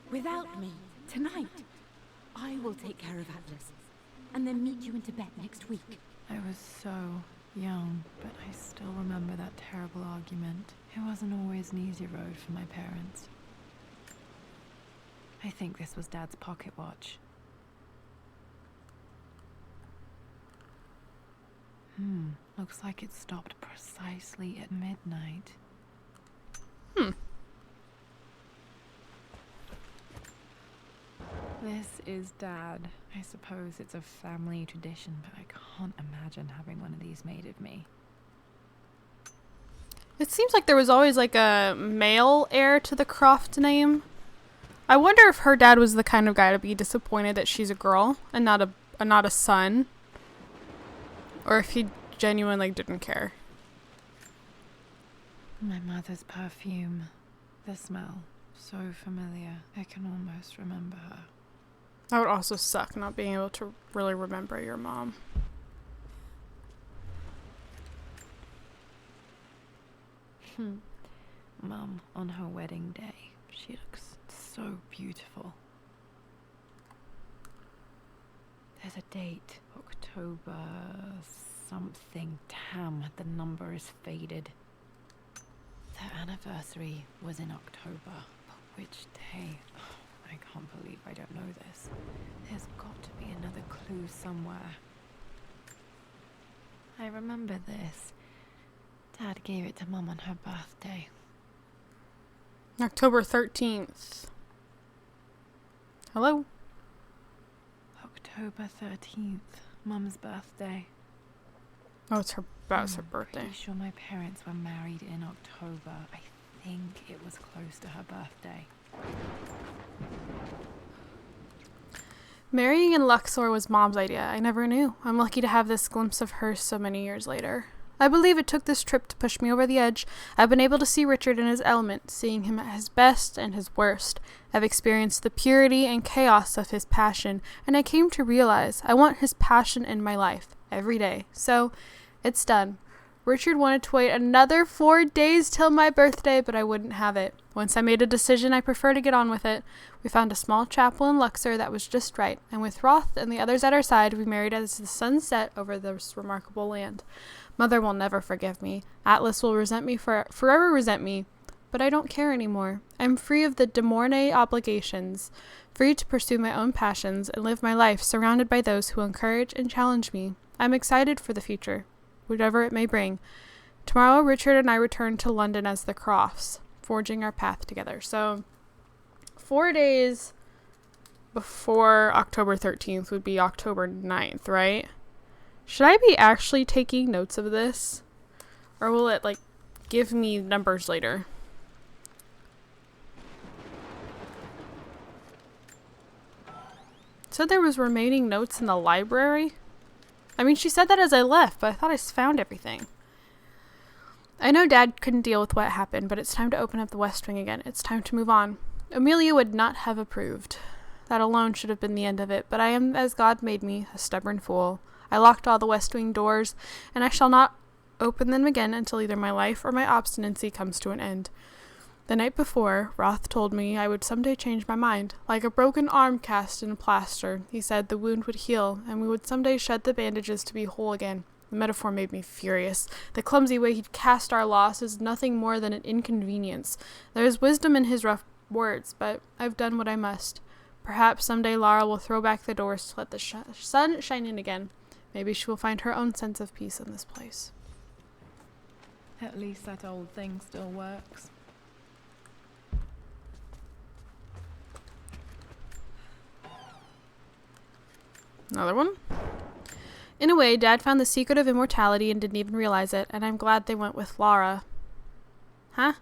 Without me. Tonight. I will take care of Atlas. And then meet you in Tibet next week. I was so young, but I still remember that terrible argument. It wasn't always an easy road for my parents. I think this was Dad's pocket watch. Looks like it stopped precisely at midnight. This is Dad. I suppose it's a family tradition, but I can't imagine having one of these made of me. It seems like there was always, like, a male heir to the Croft name. I wonder if her dad was the kind of guy to be disappointed that she's a girl and not a son. Or if he genuinely didn't care. My mother's perfume. The smell. So familiar. I can almost remember her. That would also suck, not being able to really remember your mom. Mum, on her wedding day, she looks so beautiful. There's a date. October something. Tam, the number is faded. Their anniversary was in October. But which day? Oh, I can't believe I don't know this. There's got to be another clue somewhere. I remember this. Dad gave it to Mum on her birthday. October 13th. Hello? October 13th, Mum's birthday. Oh, it's her birthday. Pretty sure my parents were married in October. I think it was close to her birthday. Marrying in Luxor was Mom's idea. I never knew. I'm lucky to have this glimpse of her so many years later. I believe it took this trip to push me over the edge. I've been able to see Richard in his element, seeing him at his best and his worst. I've experienced the purity and chaos of his passion, and I came to realize I want his passion in my life every day. So, it's done. Richard wanted to wait another 4 days till my birthday, but I wouldn't have it. Once I made a decision, I prefer to get on with it. We found a small chapel in Luxor that was just right, and with Roth and the others at our side, we married as the sun set over this remarkable land. Mother will never forgive me. Atlas will forever resent me, but I don't care anymore. I'm free of the De Mornay obligations, free to pursue my own passions and live my life surrounded by those who encourage and challenge me. I'm excited for the future, whatever it may bring. Tomorrow, Richard and I return to London as the Crofts, forging our path together. So, 4 days before October 13th would be October 9th, right? Should I be actually taking notes of this? Or will it, give me numbers later? It said there was remaining notes in the library? I mean, she said that as I left, but I thought I found everything. I know Dad couldn't deal with what happened, but it's time to open up the West Wing again. It's time to move on. Amelia would not have approved. That alone should have been the end of it, but I am as God made me, a stubborn fool. I locked all the West Wing doors, and I shall not open them again until either my life or my obstinacy comes to an end. The night before, Roth told me I would someday change my mind. Like a broken arm cast in plaster, he said the wound would heal, and we would someday shed the bandages to be whole again. The metaphor made me furious. The clumsy way he'd cast our loss is nothing more than an inconvenience. There is wisdom in his rough words, but I've done what I must. Perhaps someday Lara will throw back the doors to let the sun shine in again. Maybe she will find her own sense of peace in this place. At least that old thing still works. Another one? In a way, Dad found the secret of immortality and didn't even realize it, and I'm glad they went with Lara. Huh?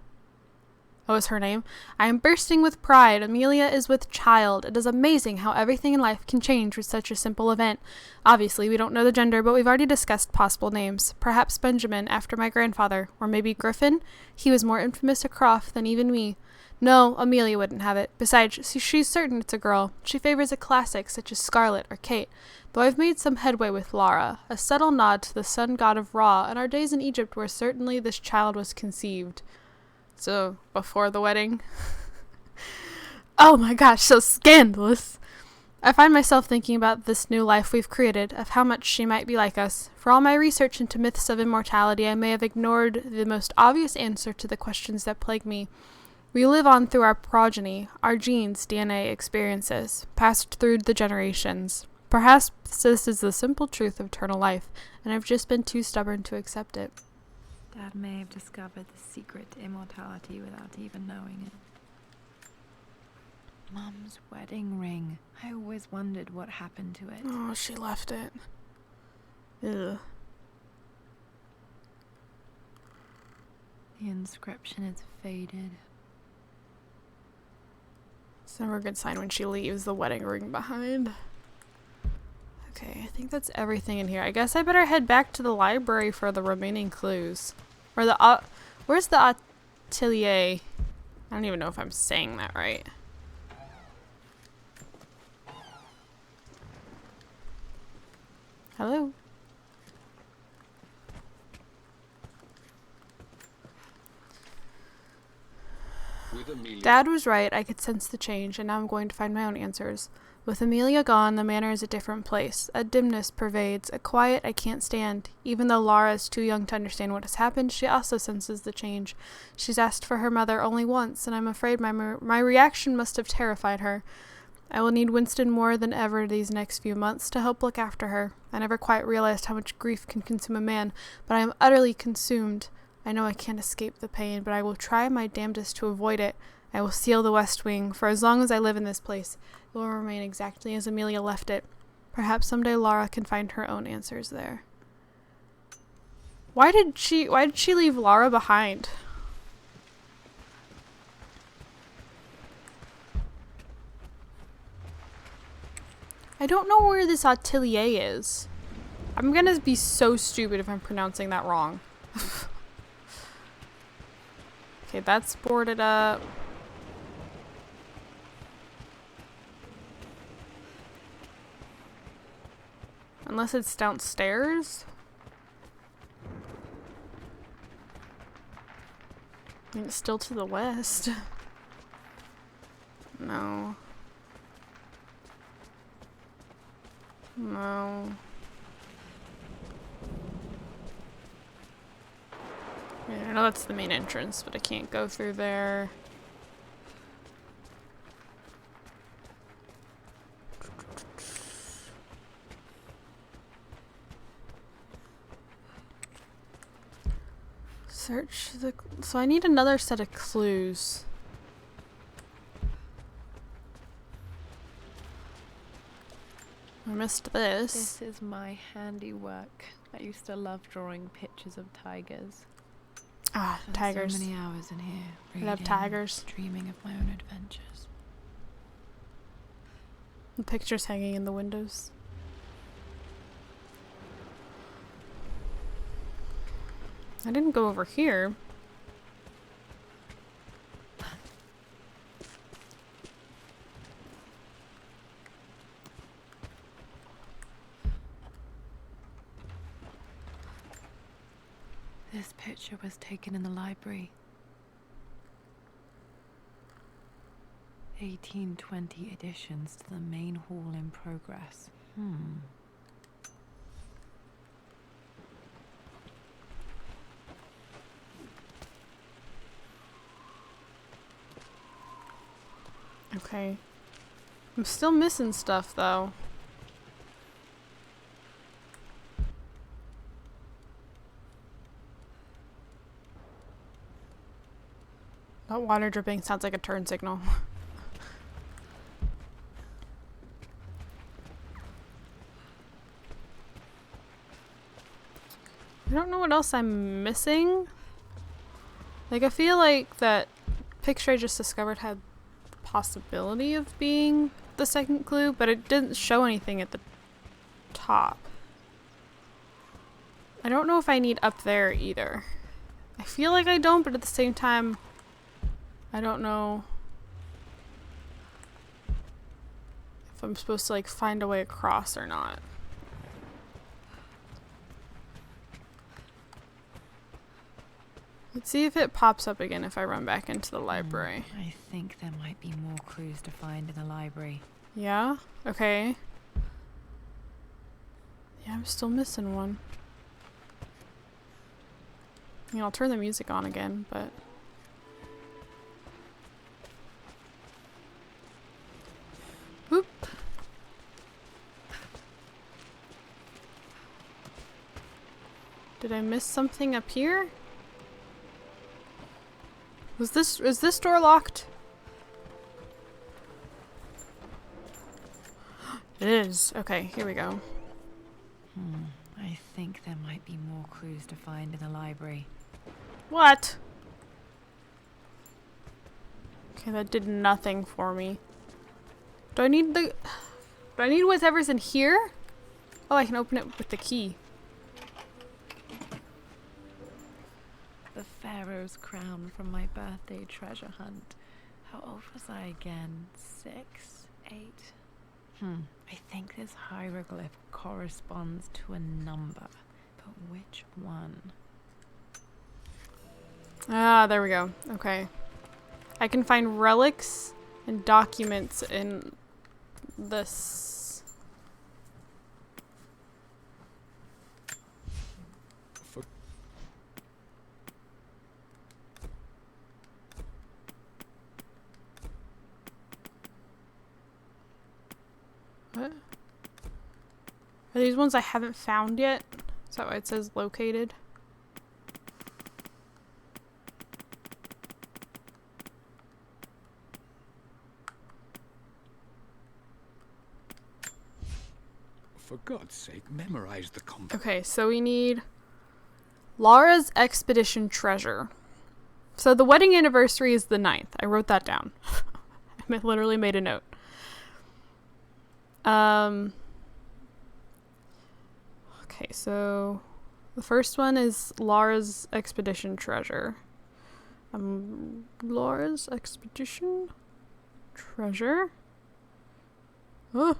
Oh, is her name? I am bursting with pride. Amelia is with child. It is amazing how everything in life can change with such a simple event. Obviously, we don't know the gender, but we've already discussed possible names. Perhaps Benjamin, after my grandfather. Or maybe Griffin? He was more infamous a Croft than even me. No, Amelia wouldn't have it. Besides, she's certain it's a girl. She favors a classic, such as Scarlet or Kate. Though I've made some headway with Lara, a subtle nod to the sun god of Ra, and our days in Egypt where certainly this child was conceived. So, before the wedding? Oh my gosh, so scandalous! I find myself thinking about this new life we've created, of how much she might be like us. For all my research into myths of immortality, I may have ignored the most obvious answer to the questions that plague me. We live on through our progeny, our genes, DNA, experiences, passed through the generations. Perhaps this is the simple truth of eternal life, and I've just been too stubborn to accept it. Dad may have discovered the secret to immortality without even knowing it. Mum's wedding ring. I always wondered what happened to it. Oh, she left it. Ugh. The inscription is faded. It's never a good sign when she leaves the wedding ring behind. Okay, I think that's everything in here. I guess I better head back to the library for the remaining clues. Or the, where's the atelier? I don't even know if I'm saying that right. Hello? Dad was right. I could sense the change, and now I'm going to find my own answers. With Amelia gone, the manor is a different place. A dimness pervades, a quiet I can't stand. Even though Lara is too young to understand what has happened, she also senses the change. She's asked for her mother only once, and I'm afraid my reaction must have terrified her. I will need Winston more than ever these next few months to help look after her. I never quite realized how much grief can consume a man, but I am utterly consumed. I know I can't escape the pain, but I will try my damnedest to avoid it. I will seal the West Wing. For as long as I live in this place, it will remain exactly as Amelia left it. Perhaps someday Lara can find her own answers there. Why did she leave Lara behind? I don't know where this atelier is. I'm gonna be so stupid if I'm pronouncing that wrong. Okay, that's boarded up. Unless it's downstairs? I mean, it's still to the west. No. No. I know that's the main entrance, but I can't go through there. Search the... So I need another set of clues. I missed this. This is my handiwork. I used to love drawing pictures of tigers. Ah, Spent tigers. So many hours in here, I reading, love tigers. dreaming of my own adventures. The pictures hanging in the windows. I didn't go over here. This picture was taken in the library. 1820 additions to the main hall in progress. Okay. I'm still missing stuff though. That water dripping sounds like a turn signal. I don't know what else I'm missing. Like, I feel like that picture I just discovered had the possibility of being the second clue, but it didn't show anything at the top. I don't know if I need up there either. I feel like I don't, but at the same time, I don't know if I'm supposed to, like, find a way across or not. Let's see if it pops up again if I run back into the library. I think there might be more clues to find in the library. Yeah? Okay. Yeah, I'm still missing one. I mean, I'll turn the music on again, but... Whoop! Did I miss something up here? Is this door locked? It is. Okay, here we go. I think there might be more clues to find in the library. What? Okay, that did nothing for me. Do I need whatever's in here? Oh, I can open it with the key. The Pharaoh's crown from my birthday treasure hunt. How old was I again? 6? 8? I think this hieroglyph corresponds to a number. But which one? Ah, there we go. Okay. I can find relics and documents in this. What? Are these ones I haven't found yet? Is that why it says located? for God's sake, memorize the combat. Okay, so we need Lara's expedition treasure. So the wedding anniversary is the 9th. I wrote that down. I literally made a note. Okay, so the first one is Lara's expedition treasure. Lara's expedition treasure. Oh.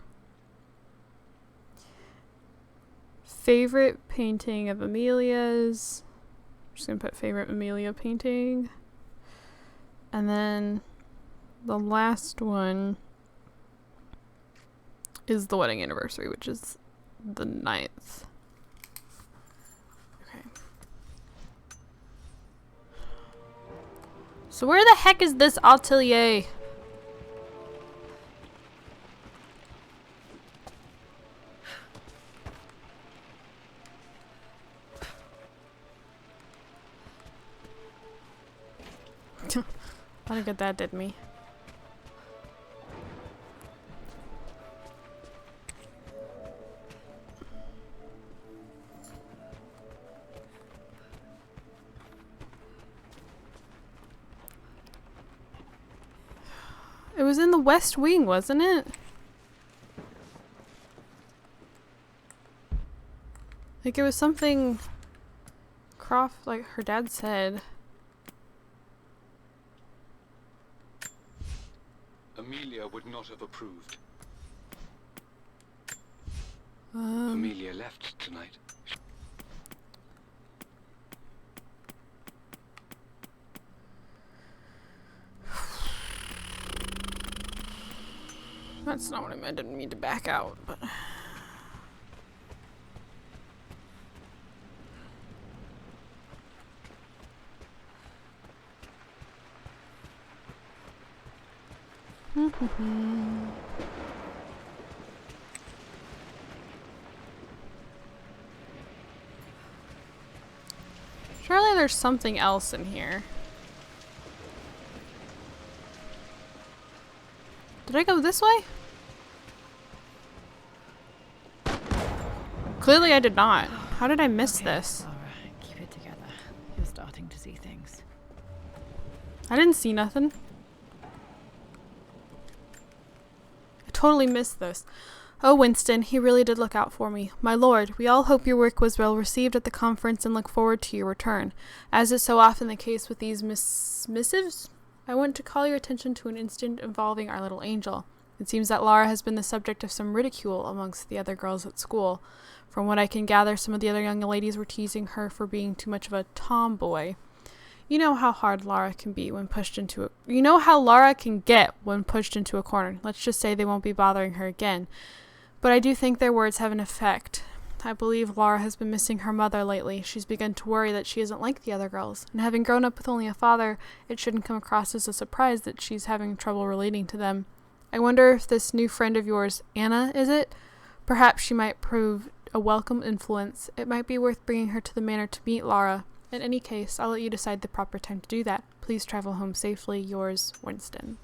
Favorite painting of Amelia's. I'm just gonna put favorite Amelia painting. And then the last one is the wedding anniversary, which is the 9th. Okay. So where the heck is this atelier? What a good that did me. It was in the West Wing, wasn't it? Like it was something Croft, like her dad said. Amelia would not have approved. Amelia left tonight. That's not what I meant. I didn't mean to back out, but... Surely there's something else in here. Did I go this way? Clearly I did not. How did I miss this? Lara, keep it together. You're starting to see things. I didn't see nothing. I totally missed this. Oh, Winston, he really did look out for me. My lord, we all hope your work was well received at the conference and look forward to your return. As is so often the case with these missives, I want to call your attention to an incident involving our little angel. It seems that Lara has been the subject of some ridicule amongst the other girls at school. From what I can gather, some of the other young ladies were teasing her for being too much of a tomboy. You know how hard Lara can be when pushed into a... You know how Lara can get when pushed into a corner. Let's just say they won't be bothering her again. But I do think their words have an effect. I believe Lara has been missing her mother lately. She's begun to worry that she isn't like the other girls. And having grown up with only a father, it shouldn't come across as a surprise that she's having trouble relating to them. I wonder if this new friend of yours, Anna, is it? Perhaps she might prove a welcome influence. It might be worth bringing her to the manor to meet Lara. In any case, I'll let you decide the proper time to do that. Please travel home safely. Yours, Winston.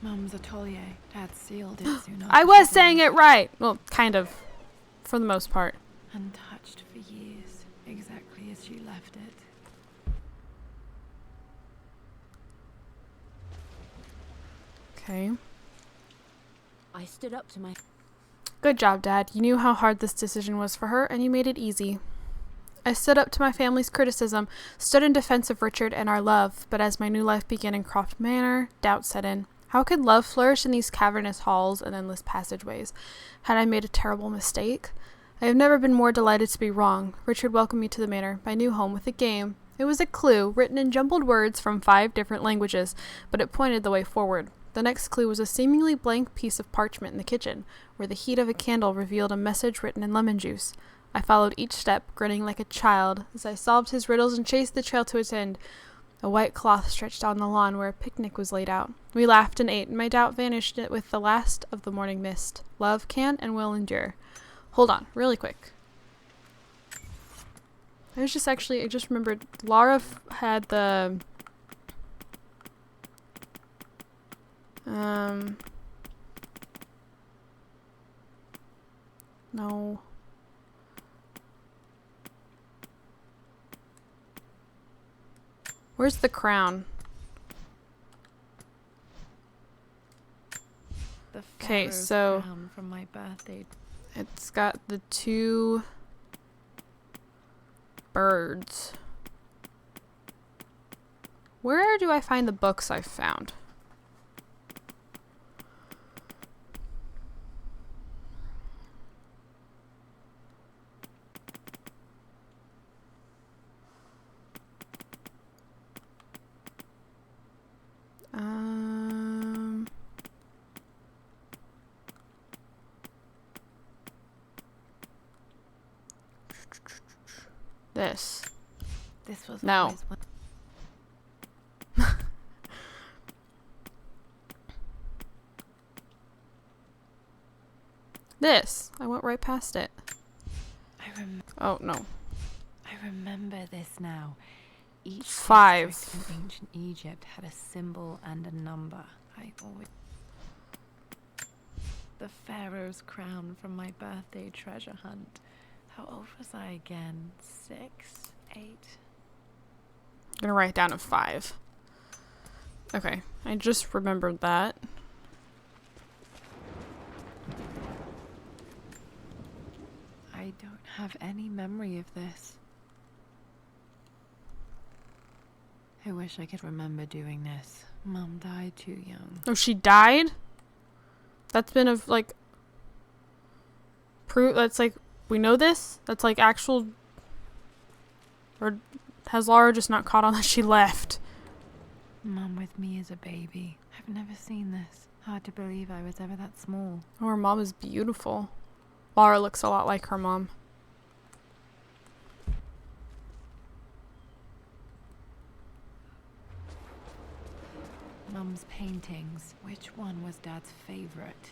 Mum's atelier. Dad sealed it soon after. I was saying it right! Well, kind of. For the most part. Untouched for years, exactly as she left it. Okay. I stood up to my... Good job, Dad. You knew how hard this decision was for her, and you made it easy. I stood up to my family's criticism, stood in defense of Richard and our love, but as my new life began in Croft Manor, doubt set in. How could love flourish in these cavernous halls and endless passageways? Had I made a terrible mistake? I have never been more delighted to be wrong. Richard welcomed me to the manor, my new home, with a game. It was a clue, written in jumbled words from 5 different languages, but it pointed the way forward. The next clue was a seemingly blank piece of parchment in the kitchen, where the heat of a candle revealed a message written in lemon juice. I followed each step, grinning like a child, as I solved his riddles and chased the trail to its end. A white cloth stretched on the lawn where a picnic was laid out. We laughed and ate, and my doubt vanished with the last of the morning mist. Love can and will endure. Hold on, really quick. I just remembered, Lara had the... No. Where's the crown? The Okay, Pharaoh's so crown from my birthday. it's got the 2 birds. Where do I find the books I found? This. This was No. always one. This. I went right past it. Oh, no. I remember this now. Each 5. district in ancient Egypt had a symbol and a number. I always... The Pharaoh's crown from my birthday treasure hunt. How old was I again? 6? 8? I'm gonna write down a 5. Okay, I just remembered that. I don't have any memory of this. I wish I could remember doing this. Mum died too young. Oh, she died? That's been of like proof. That's like, we know this? That's like actual. Or has Lara just not caught on that she left? Mum with me as a baby. I've never seen this. Hard to believe I was ever that small. Oh, her mom is beautiful. Lara looks a lot like her mom. Mum's paintings. Which one was Dad's favorite?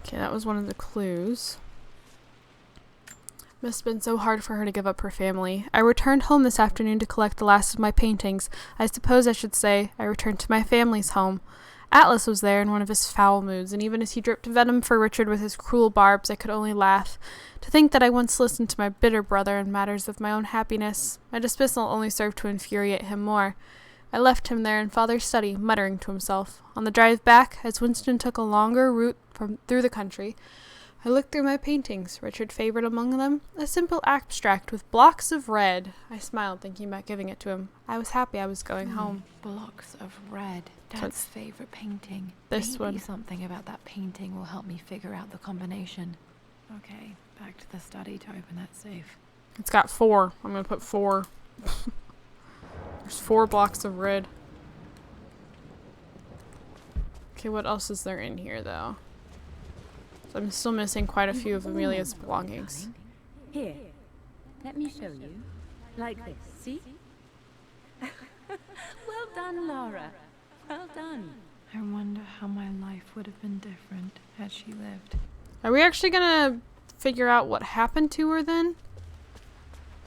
Okay, that was one of the clues. Must have been so hard for her to give up her family. I returned home this afternoon to collect the last of my paintings. I suppose I should say I returned to my family's home. Atlas was there in one of his foul moods, and even as he dripped venom for Richard with his cruel barbs, I could only laugh. To think that I once listened to my bitter brother in matters of my own happiness. My dismissal only served to infuriate him more. I left him there in Father's study, muttering to himself. On the drive back, as Winston took a longer route through the country, I looked through my paintings. Richard favored among them a simple abstract with blocks of red. I smiled, thinking about giving it to him. I was happy I was going home. Blocks of red. Dad's favorite painting. This Maybe one. Something about that painting will help me figure out the combination. Okay, back to the study to open that safe. It's got 4. I'm going to put 4. There's 4 blocks of red. Okay, what else is there in here, though? So I'm still missing quite a few of Amelia's belongings. Here, let me show you. Like this, see? Well done, Lara. Well done. I wonder how my life would have been different had she lived. Are we actually gonna figure out what happened to her then?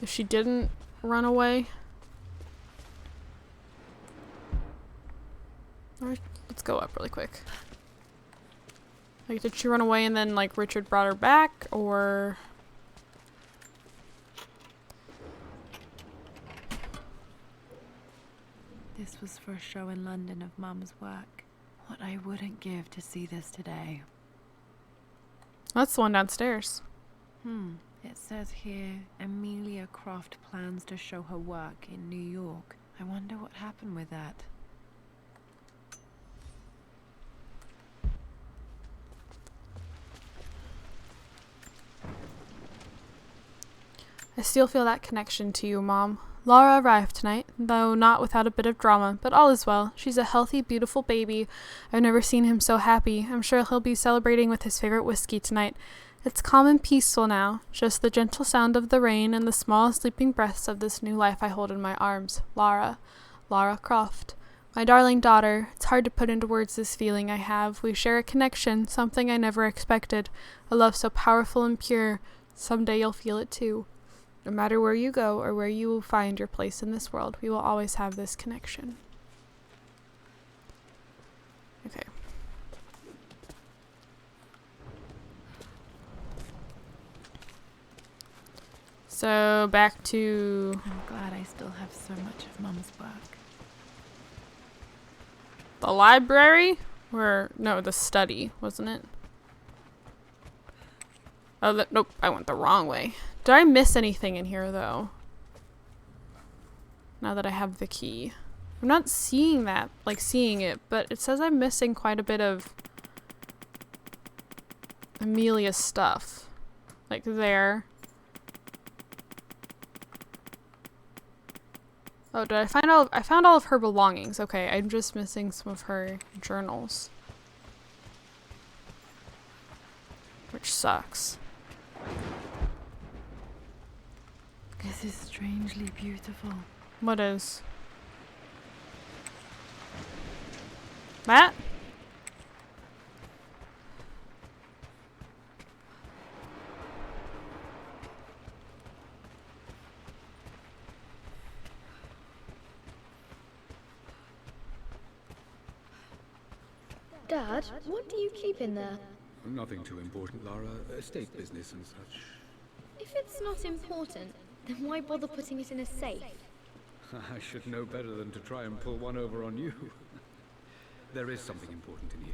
If she didn't run away? Or let's go up really quick. Like, did she run away and then, like, Richard brought her back, or... This was for a show in London of Mum's work. What I wouldn't give to see this today. That's the one downstairs. It says here, Amelia Croft plans to show her work in New York. I wonder what happened with that. I still feel that connection to you, Mom. Lara arrived tonight, though not without a bit of drama, but all is well. She's a healthy, beautiful baby. I've never seen him so happy. I'm sure he'll be celebrating with his favorite whiskey tonight. It's calm and peaceful now, just the gentle sound of the rain and the small sleeping breaths of this new life I hold in my arms. Lara. Lara Croft. My darling daughter, it's hard to put into words this feeling I have. We share a connection, something I never expected. A love so powerful and pure. Someday you'll feel it too. No matter where you go or where you will find your place in this world, we will always have this connection. Okay. So back to I'm glad I still have so much of Mum's work. the library? No, the study, wasn't it? Oh, nope, I went the wrong way. Did I miss anything in here, though? Now that I have the key. I'm not seeing that, like seeing it, but it says I'm missing quite a bit of Amelia's stuff. Like there. Oh, did I find all? I found all of her belongings. Okay, I'm just missing some of her journals. Which sucks. This is strangely beautiful. What is? That? Dad, what do you keep in there? Nothing too important, Lara. Estate business and such. If it's not important, then why bother putting it in a safe? I should know better than to try and pull one over on you. There is something important in here.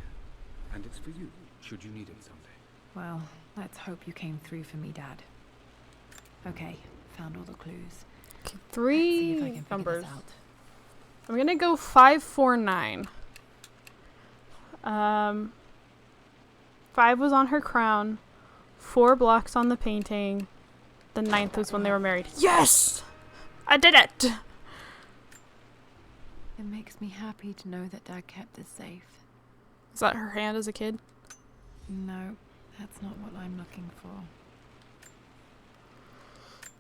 And it's for you, should you need it someday. Well, let's hope you came through for me, Dad. Okay, found all the clues. Okay, Let's see if I three can figure numbers. this out. I'm gonna go 549. 5 was on her crown. 4 blocks on the painting. The 9th was when they were married. Yes! I did it! It makes me happy to know that Dad kept this safe. Is that her hand as a kid? No, that's not what I'm looking for.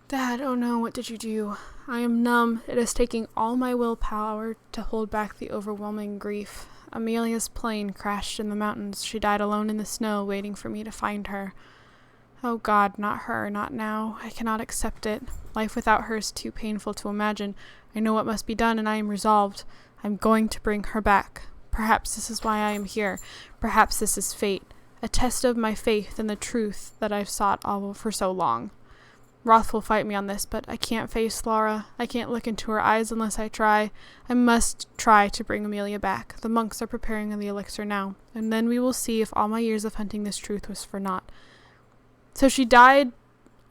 Dad, oh no, what did you do? I am numb. It is taking all my willpower to hold back the overwhelming grief. Amelia's plane crashed in the mountains. She died alone in the snow, waiting for me to find her. Oh God, not her, not now. I cannot accept it. Life without her is too painful to imagine. I know what must be done, and I am resolved. I'm going to bring her back. Perhaps this is why I am here. Perhaps this is fate. A test of my faith in the truth that I've sought all for so long. Roth will fight me on this, but I can't face Lara. I can't look into her eyes unless I try. I must try to bring Amelia back. The monks are preparing the elixir now, and then we will see if all my years of hunting this truth was for naught. So she died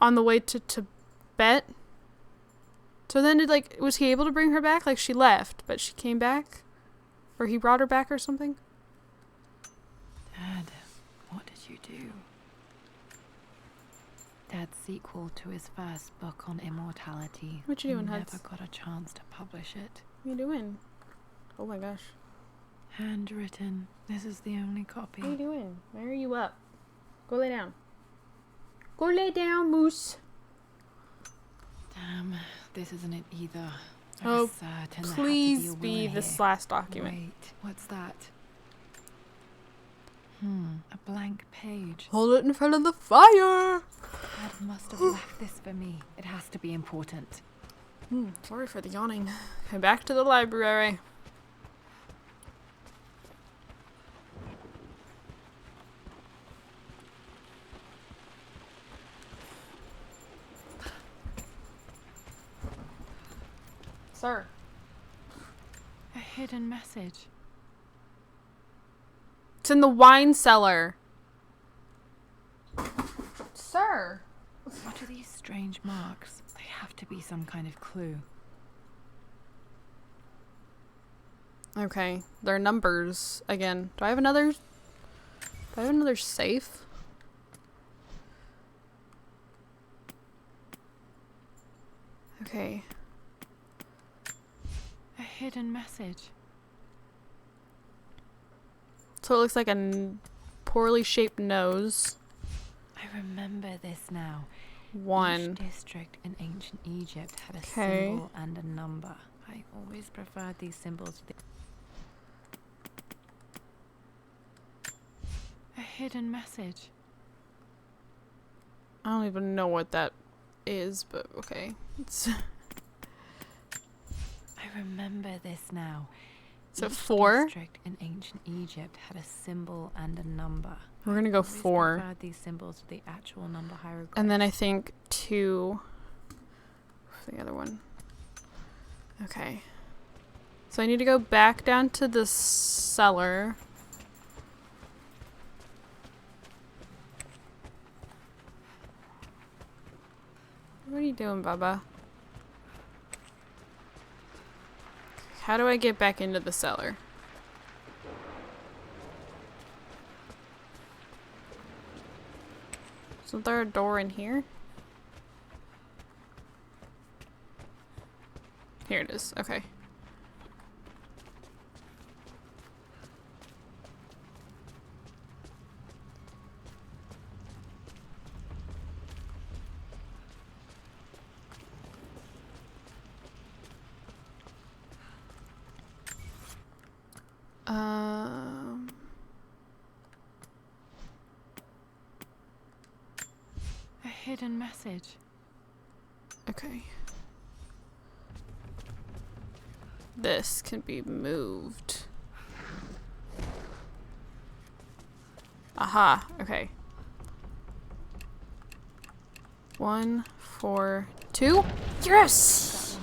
on the way to Tibet? So then was he able to bring her back? Like she left, but she came back? Or he brought her back or something? Dad, what did you do? Dad's sequel to his first book on immortality. What you doing, Never Huds? got a chance to publish it. What you doing? Oh my gosh. Handwritten. This is the only copy. What are you doing? Why are you up? Go lay down. Go lay down, Moose. Damn, this isn't it either. Oh, certain there had to please a be will this here. last document. Wait, what's that? A blank page. Hold it in front of the fire. Dad must have left this for me. It has to be important. Sorry for the yawning. Okay, back to the library. Sir. A hidden message. It's in the wine cellar. Sir. What are these strange marks? They have to be some kind of clue. Okay, they're numbers again. Do I have another safe? Okay. A hidden message. So it looks like a poorly shaped nose. I remember this now. 1. Each district in ancient Egypt had a Okay. symbol and a number. I always preferred these symbols. A hidden message. I don't even know what that is, but okay. It's I remember this now. so Each 4. district in ancient Egypt had a symbol and a number. We're gonna go Always 4. preferred these symbols to the actual number hieroglyphs. And then I think 2 for the other one. Okay. So I need to go back down to the cellar. What are you doing, Bubba? How do I get back into the cellar? Isn't there a door in here? Here it is. Okay. A hidden message. Okay. This can be moved. Aha, okay. 1, 4, 2. Yes!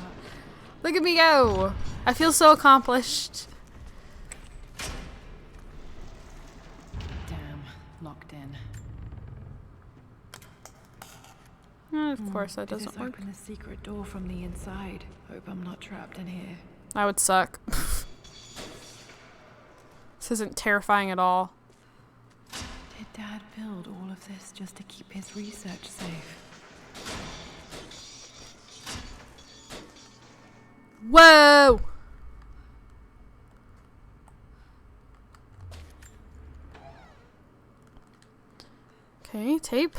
Look at me go! I feel so accomplished. Damn, locked in. Of course, that doesn't work. Open the secret door from the inside. Hope I'm not trapped in here. That would suck. This isn't terrifying at all. Did Dad build all of this just to keep his research safe? Whoa! Okay, tape.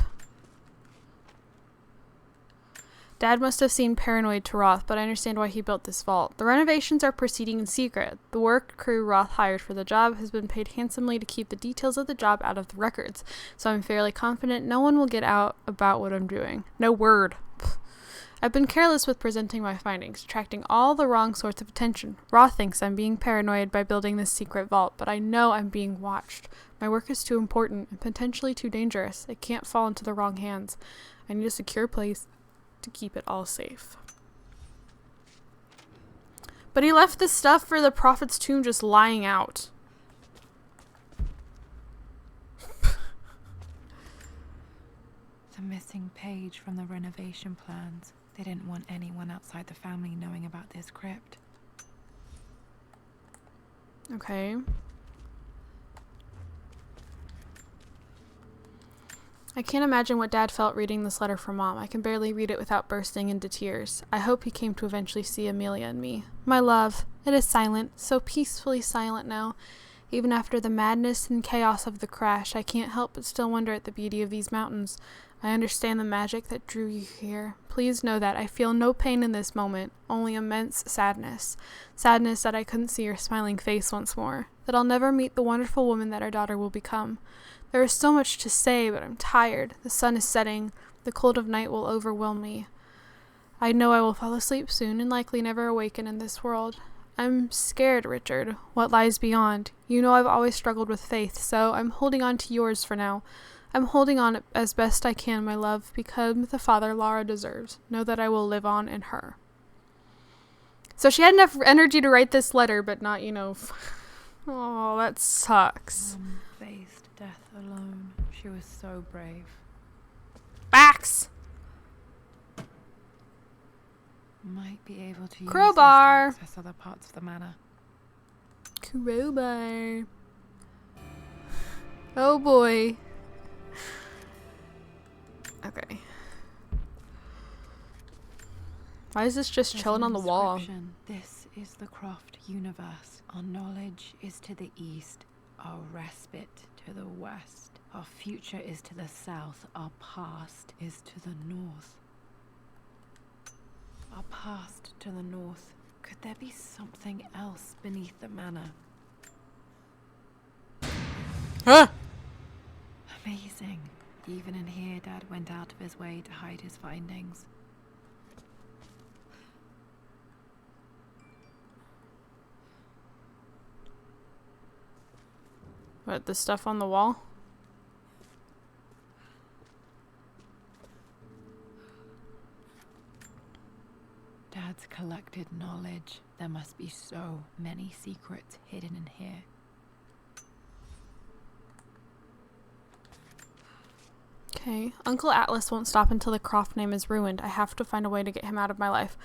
Dad must have seemed paranoid to Roth, but I understand why he built this vault. The renovations are proceeding in secret. The work crew Roth hired for the job has been paid handsomely to keep the details of the job out of the records, so I'm fairly confident no one will get out about what I'm doing. No word. I've been careless with presenting my findings, attracting all the wrong sorts of attention. Roth thinks I'm being paranoid by building this secret vault, but I know I'm being watched. My work is too important and potentially too dangerous. It can't fall into the wrong hands. I need a secure place to keep it all safe. But he left this stuff for the prophet's tomb just lying out. The missing page from the renovation plans. They didn't want anyone outside the family knowing about this crypt. Okay. I can't imagine what Dad felt reading this letter from Mom. I can barely read it without bursting into tears. I hope he came to eventually see Amelia and me. My love, it is silent, so peacefully silent now. Even after the madness and chaos of the crash, I can't help but still wonder at the beauty of these mountains. I understand the magic that drew you here. Please know that I feel no pain in this moment, only immense sadness. Sadness that I couldn't see your smiling face once more, that I'll never meet the wonderful woman that our daughter will become. There is so much to say, but I'm tired. The sun is setting. The cold of night will overwhelm me. I know I will fall asleep soon and likely never awaken in this world. I'm scared, Richard. What lies beyond? You know I've always struggled with faith, so I'm holding on to yours for now. I'm holding on as best I can, my love, become the father Lara deserves. Know that I will live on in her. So she had enough energy to write this letter, but not, Oh, that sucks. Faced death alone. She was so brave. Facts! Might be able to use Crowbar. this to access other parts of the manor. Crowbar. Oh boy. Okay. Why is this just There's chilling an on the wall? inscription. This is the Croft universe. Our knowledge is to the east, our respite to the west. Our future is to the south, our past is to the north. Our past to the north. Could there be something else beneath the manor? Huh? Amazing. Even in here, Dad went out of his way to hide his findings. What, the stuff on the wall? Dad's collected knowledge. There must be so many secrets hidden in here. Okay. Uncle Atlas won't stop until the Croft name is ruined. I have to find a way to get him out of my life.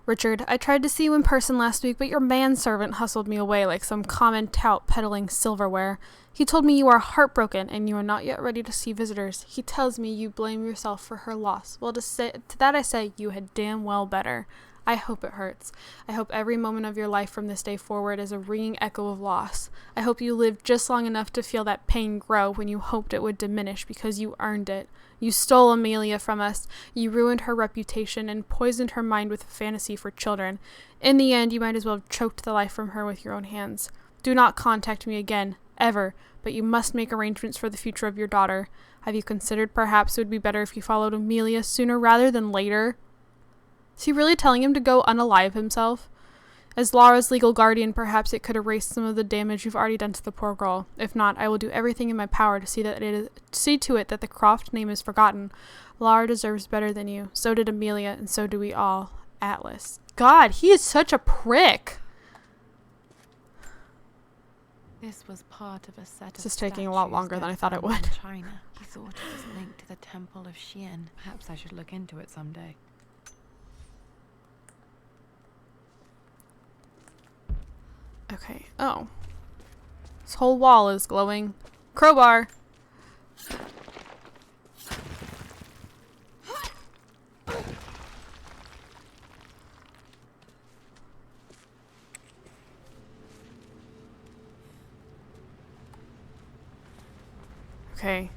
Richard, I tried to see you in person last week, but your manservant hustled me away like some common tout peddling silverware. He told me you are heartbroken and you are not yet ready to see visitors. He tells me you blame yourself for her loss. Well, to that I say, you had damn well better. I hope it hurts. I hope every moment of your life from this day forward is a ringing echo of loss. I hope you lived just long enough to feel that pain grow when you hoped it would diminish because you earned it. You stole Amelia from us. You ruined her reputation and poisoned her mind with a fantasy for children. In the end, you might as well have choked the life from her with your own hands. Do not contact me again, ever, but you must make arrangements for the future of your daughter. Have you considered perhaps it would be better if you followed Amelia sooner rather than later? Is he really telling him to go unalive himself? As Lara's legal guardian, perhaps it could erase some of the damage you've already done to the poor girl. If not, I will do everything in my power to see to it that the Croft name is forgotten. Lara deserves better than you. So did Amelia, and so do we all. Atlas. God, he is such a prick. This was part of a set of This is taking a lot longer than I thought it would. in China. He thought it was linked to the Temple of Xian. Perhaps I should look into it someday. Okay. Oh. This whole wall is glowing. Crowbar. Okay.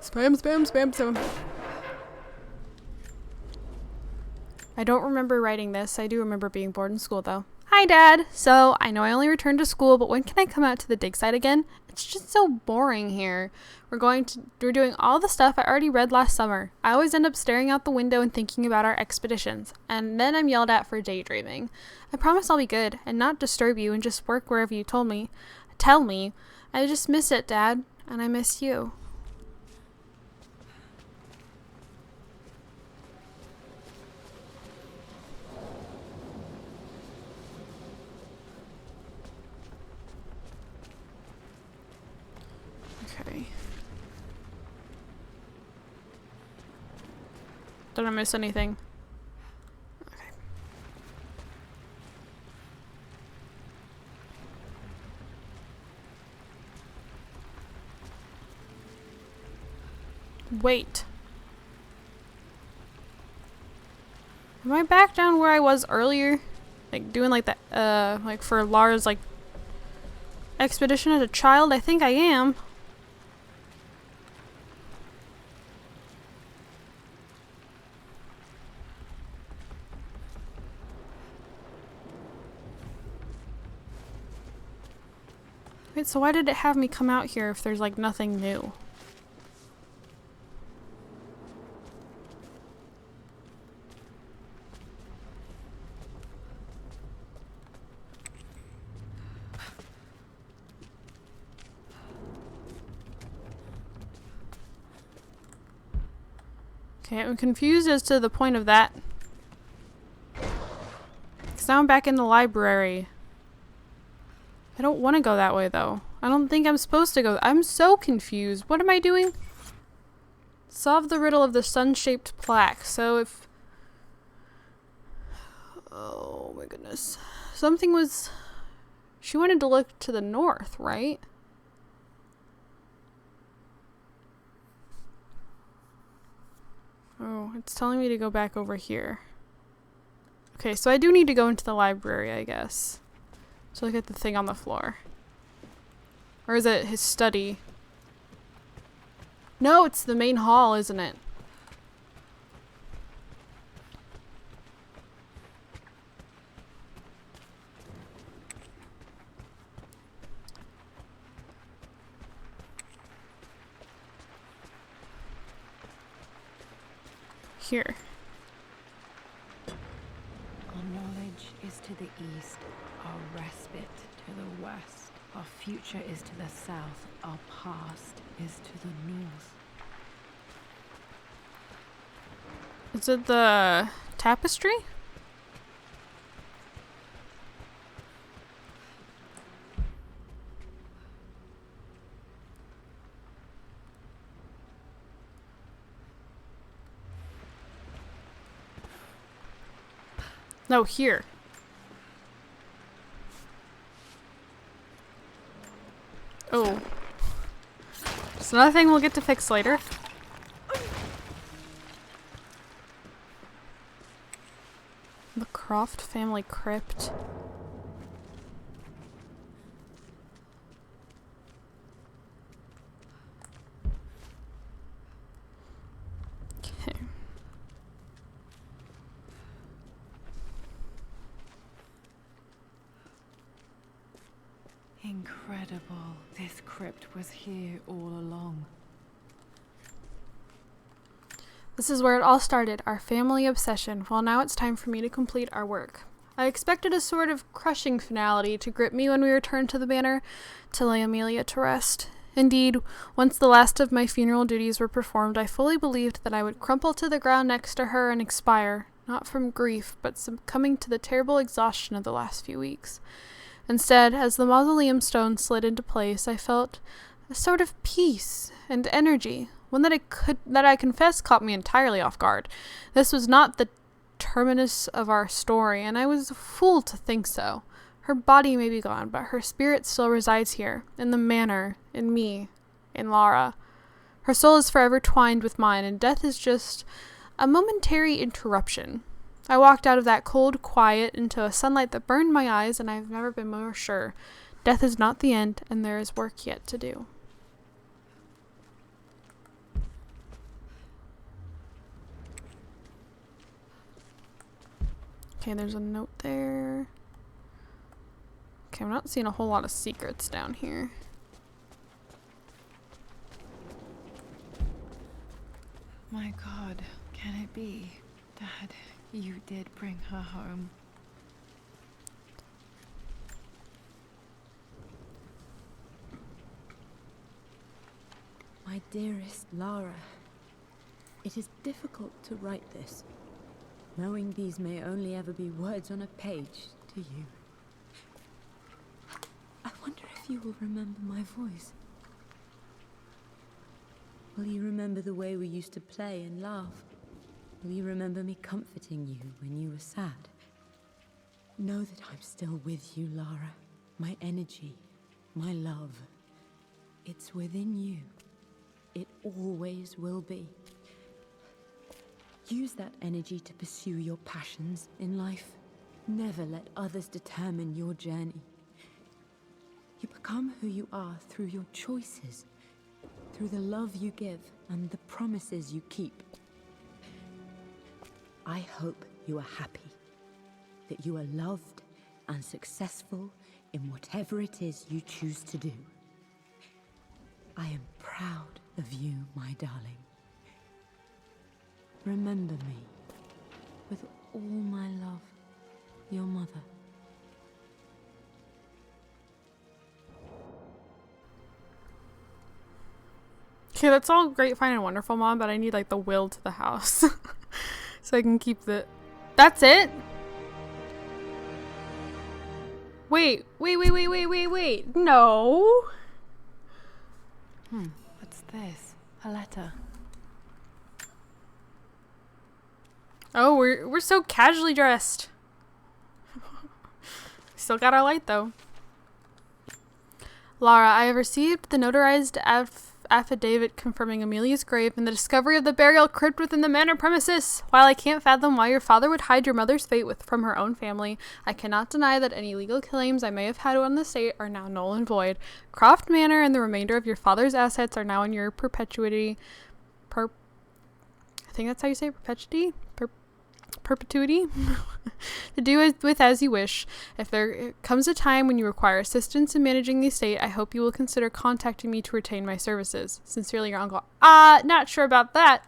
Spam, spam, spam, spam. I don't remember writing this. I do remember being bored in school, though. Hi, Dad. So, I know I only returned to school, but when can I come out to the dig site again? It's just so boring here. We're doing all the stuff I already read last summer. I always end up staring out the window and thinking about our expeditions, and then I'm yelled at for daydreaming. I promise I'll be good and not disturb you and just work wherever you tell me. I just miss it, Dad, and I miss you. Okay. Did I miss anything? Okay. Wait. Am I back down where I was earlier? Like doing like that, like for Lara's like expedition as a child? I think I am. Wait, so why did it have me come out here if there's like nothing new? Okay, I'm confused as to the point of that. Because now I'm back in the library. I don't want to go that way, though. I don't think I'm supposed to go. I'm so confused. What am I doing? Solve the riddle of the sun-shaped plaque. So if... Oh my goodness. Something was... She wanted to look to the north, right? Oh, it's telling me to go back over here. Okay, so I do need to go into the library, I guess. To look at the thing on the floor. Or is it his study? No, it's the main hall, isn't it? Here. is to the east, our respite to the west. Our future is to the south, our past is to the north. Is it the tapestry? No, here. Oh. It's another thing we'll get to fix later. The Croft family crypt. Okay. Incredible. This crypt was here all along. This is where it all started, our family obsession. Well, now it's time for me to complete our work. I expected a sort of crushing finality to grip me when we returned to the manor to lay Amelia to rest. Indeed, once the last of my funeral duties were performed, I fully believed that I would crumple to the ground next to her and expire, not from grief, but succumbing to the terrible exhaustion of the last few weeks. Instead, as the mausoleum stone slid into place, I felt a sort of peace and energy, one that I confess caught me entirely off guard. This was not the terminus of our story, and I was a fool to think so. Her body may be gone, but her spirit still resides here, in the manor, in me, in Lara. Her soul is forever twined with mine, and death is just a momentary interruption. I walked out of that cold quiet into a sunlight that burned my eyes, and I've never been more sure. Death is not the end, and there is work yet to do. Okay, there's a note there. Okay, I'm not seeing a whole lot of secrets down here. My God, can it be? Dad, you did bring her home. My dearest Lara, it is difficult to write this, knowing these may only ever be words on a page to you. I wonder if you will remember my voice. Will you remember the way we used to play and laugh? Will you remember me comforting you when you were sad? Know that I'm still with you, Lara. My energy, my love. It's within you. It always will be. Use that energy to pursue your passions in life. Never let others determine your journey. You become who you are through your choices, through the love you give and the promises you keep. I hope you are happy, that you are loved and successful in whatever it is you choose to do. I am proud of you, my darling. Remember me, with all my love, your mother. Okay, that's all great, fine, and wonderful, Mom, but I need, like, the will to the house. So I can keep the... That's it? Wait. No. What's this? A letter. Oh, we're so casually dressed. Still got our light, though. Lara, I have received the notarized affidavit confirming Amelia's grave and the discovery of the burial crypt within the manor premises. While I can't fathom why your father would hide your mother's fate from her own family, I cannot deny that any legal claims I may have had on the estate are now null and void. Croft Manor and the remainder of your father's assets are now in your perpetuity. I think that's how you say it, perpetuity. To do with as you wish. If there comes a time when you require assistance in managing the estate, I hope you will consider contacting me to retain my services. Sincerely, your uncle. Not sure about that.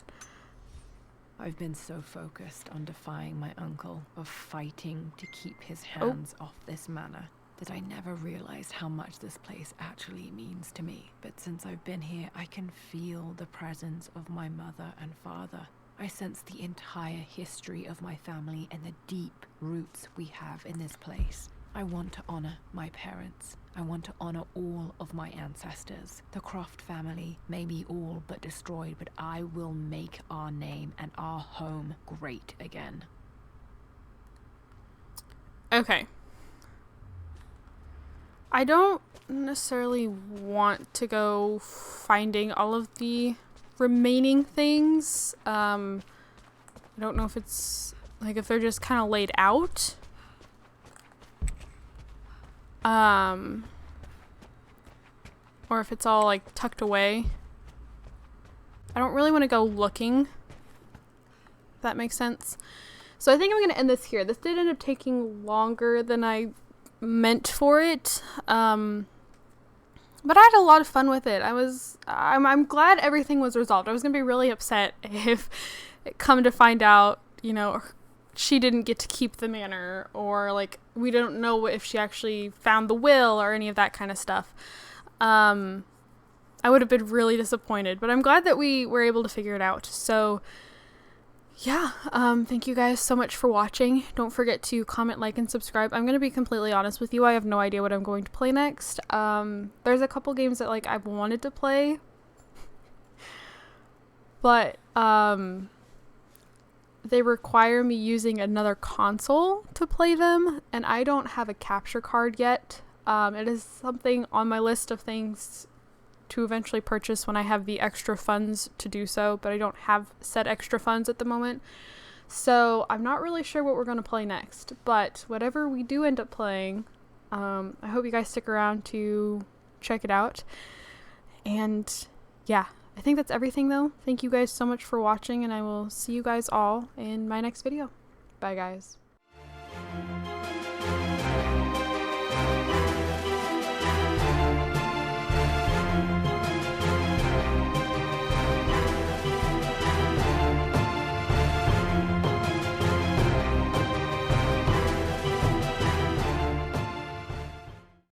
I've been so focused on defying my uncle, of fighting to keep his hands off this manor, that I never realized how much this place actually means to me. But since I've been here, I can feel the presence of my mother and father. I sense the entire history of my family and the deep roots we have in this place. I want to honor my parents. I want to honor all of my ancestors. The Croft family may be all but destroyed, but I will make our name and our home great again. Okay. I don't necessarily want to go finding all of the remaining things. I don't know if it's like if they're just kind of laid out. Or if it's all like tucked away. I don't really want to go looking. If that makes sense. So I think I'm going to end this here. This did end up taking longer than I meant for it. But I had a lot of fun with it. I'm glad everything was resolved. I was going to be really upset if it come to find out, you know, she didn't get to keep the manor, or like we don't know if she actually found the will or any of that kind of stuff. I would have been really disappointed, but I'm glad that we were able to figure it out. So yeah, thank you guys so much for watching. Don't forget to comment, like, and subscribe. I'm going to be completely honest with you. I have no idea what I'm going to play next. There's a couple games that like I've wanted to play, but they require me using another console to play them, and I don't have a capture card yet. It is something on my list of things to eventually purchase when I have the extra funds to do so, but I don't have said extra funds at the moment. So I'm not really sure what we're going to play next, but whatever we do end up playing, I hope you guys stick around to check it out. And yeah, I think that's everything though. Thank you guys so much for watching, and I will see you guys all in my next video. Bye guys.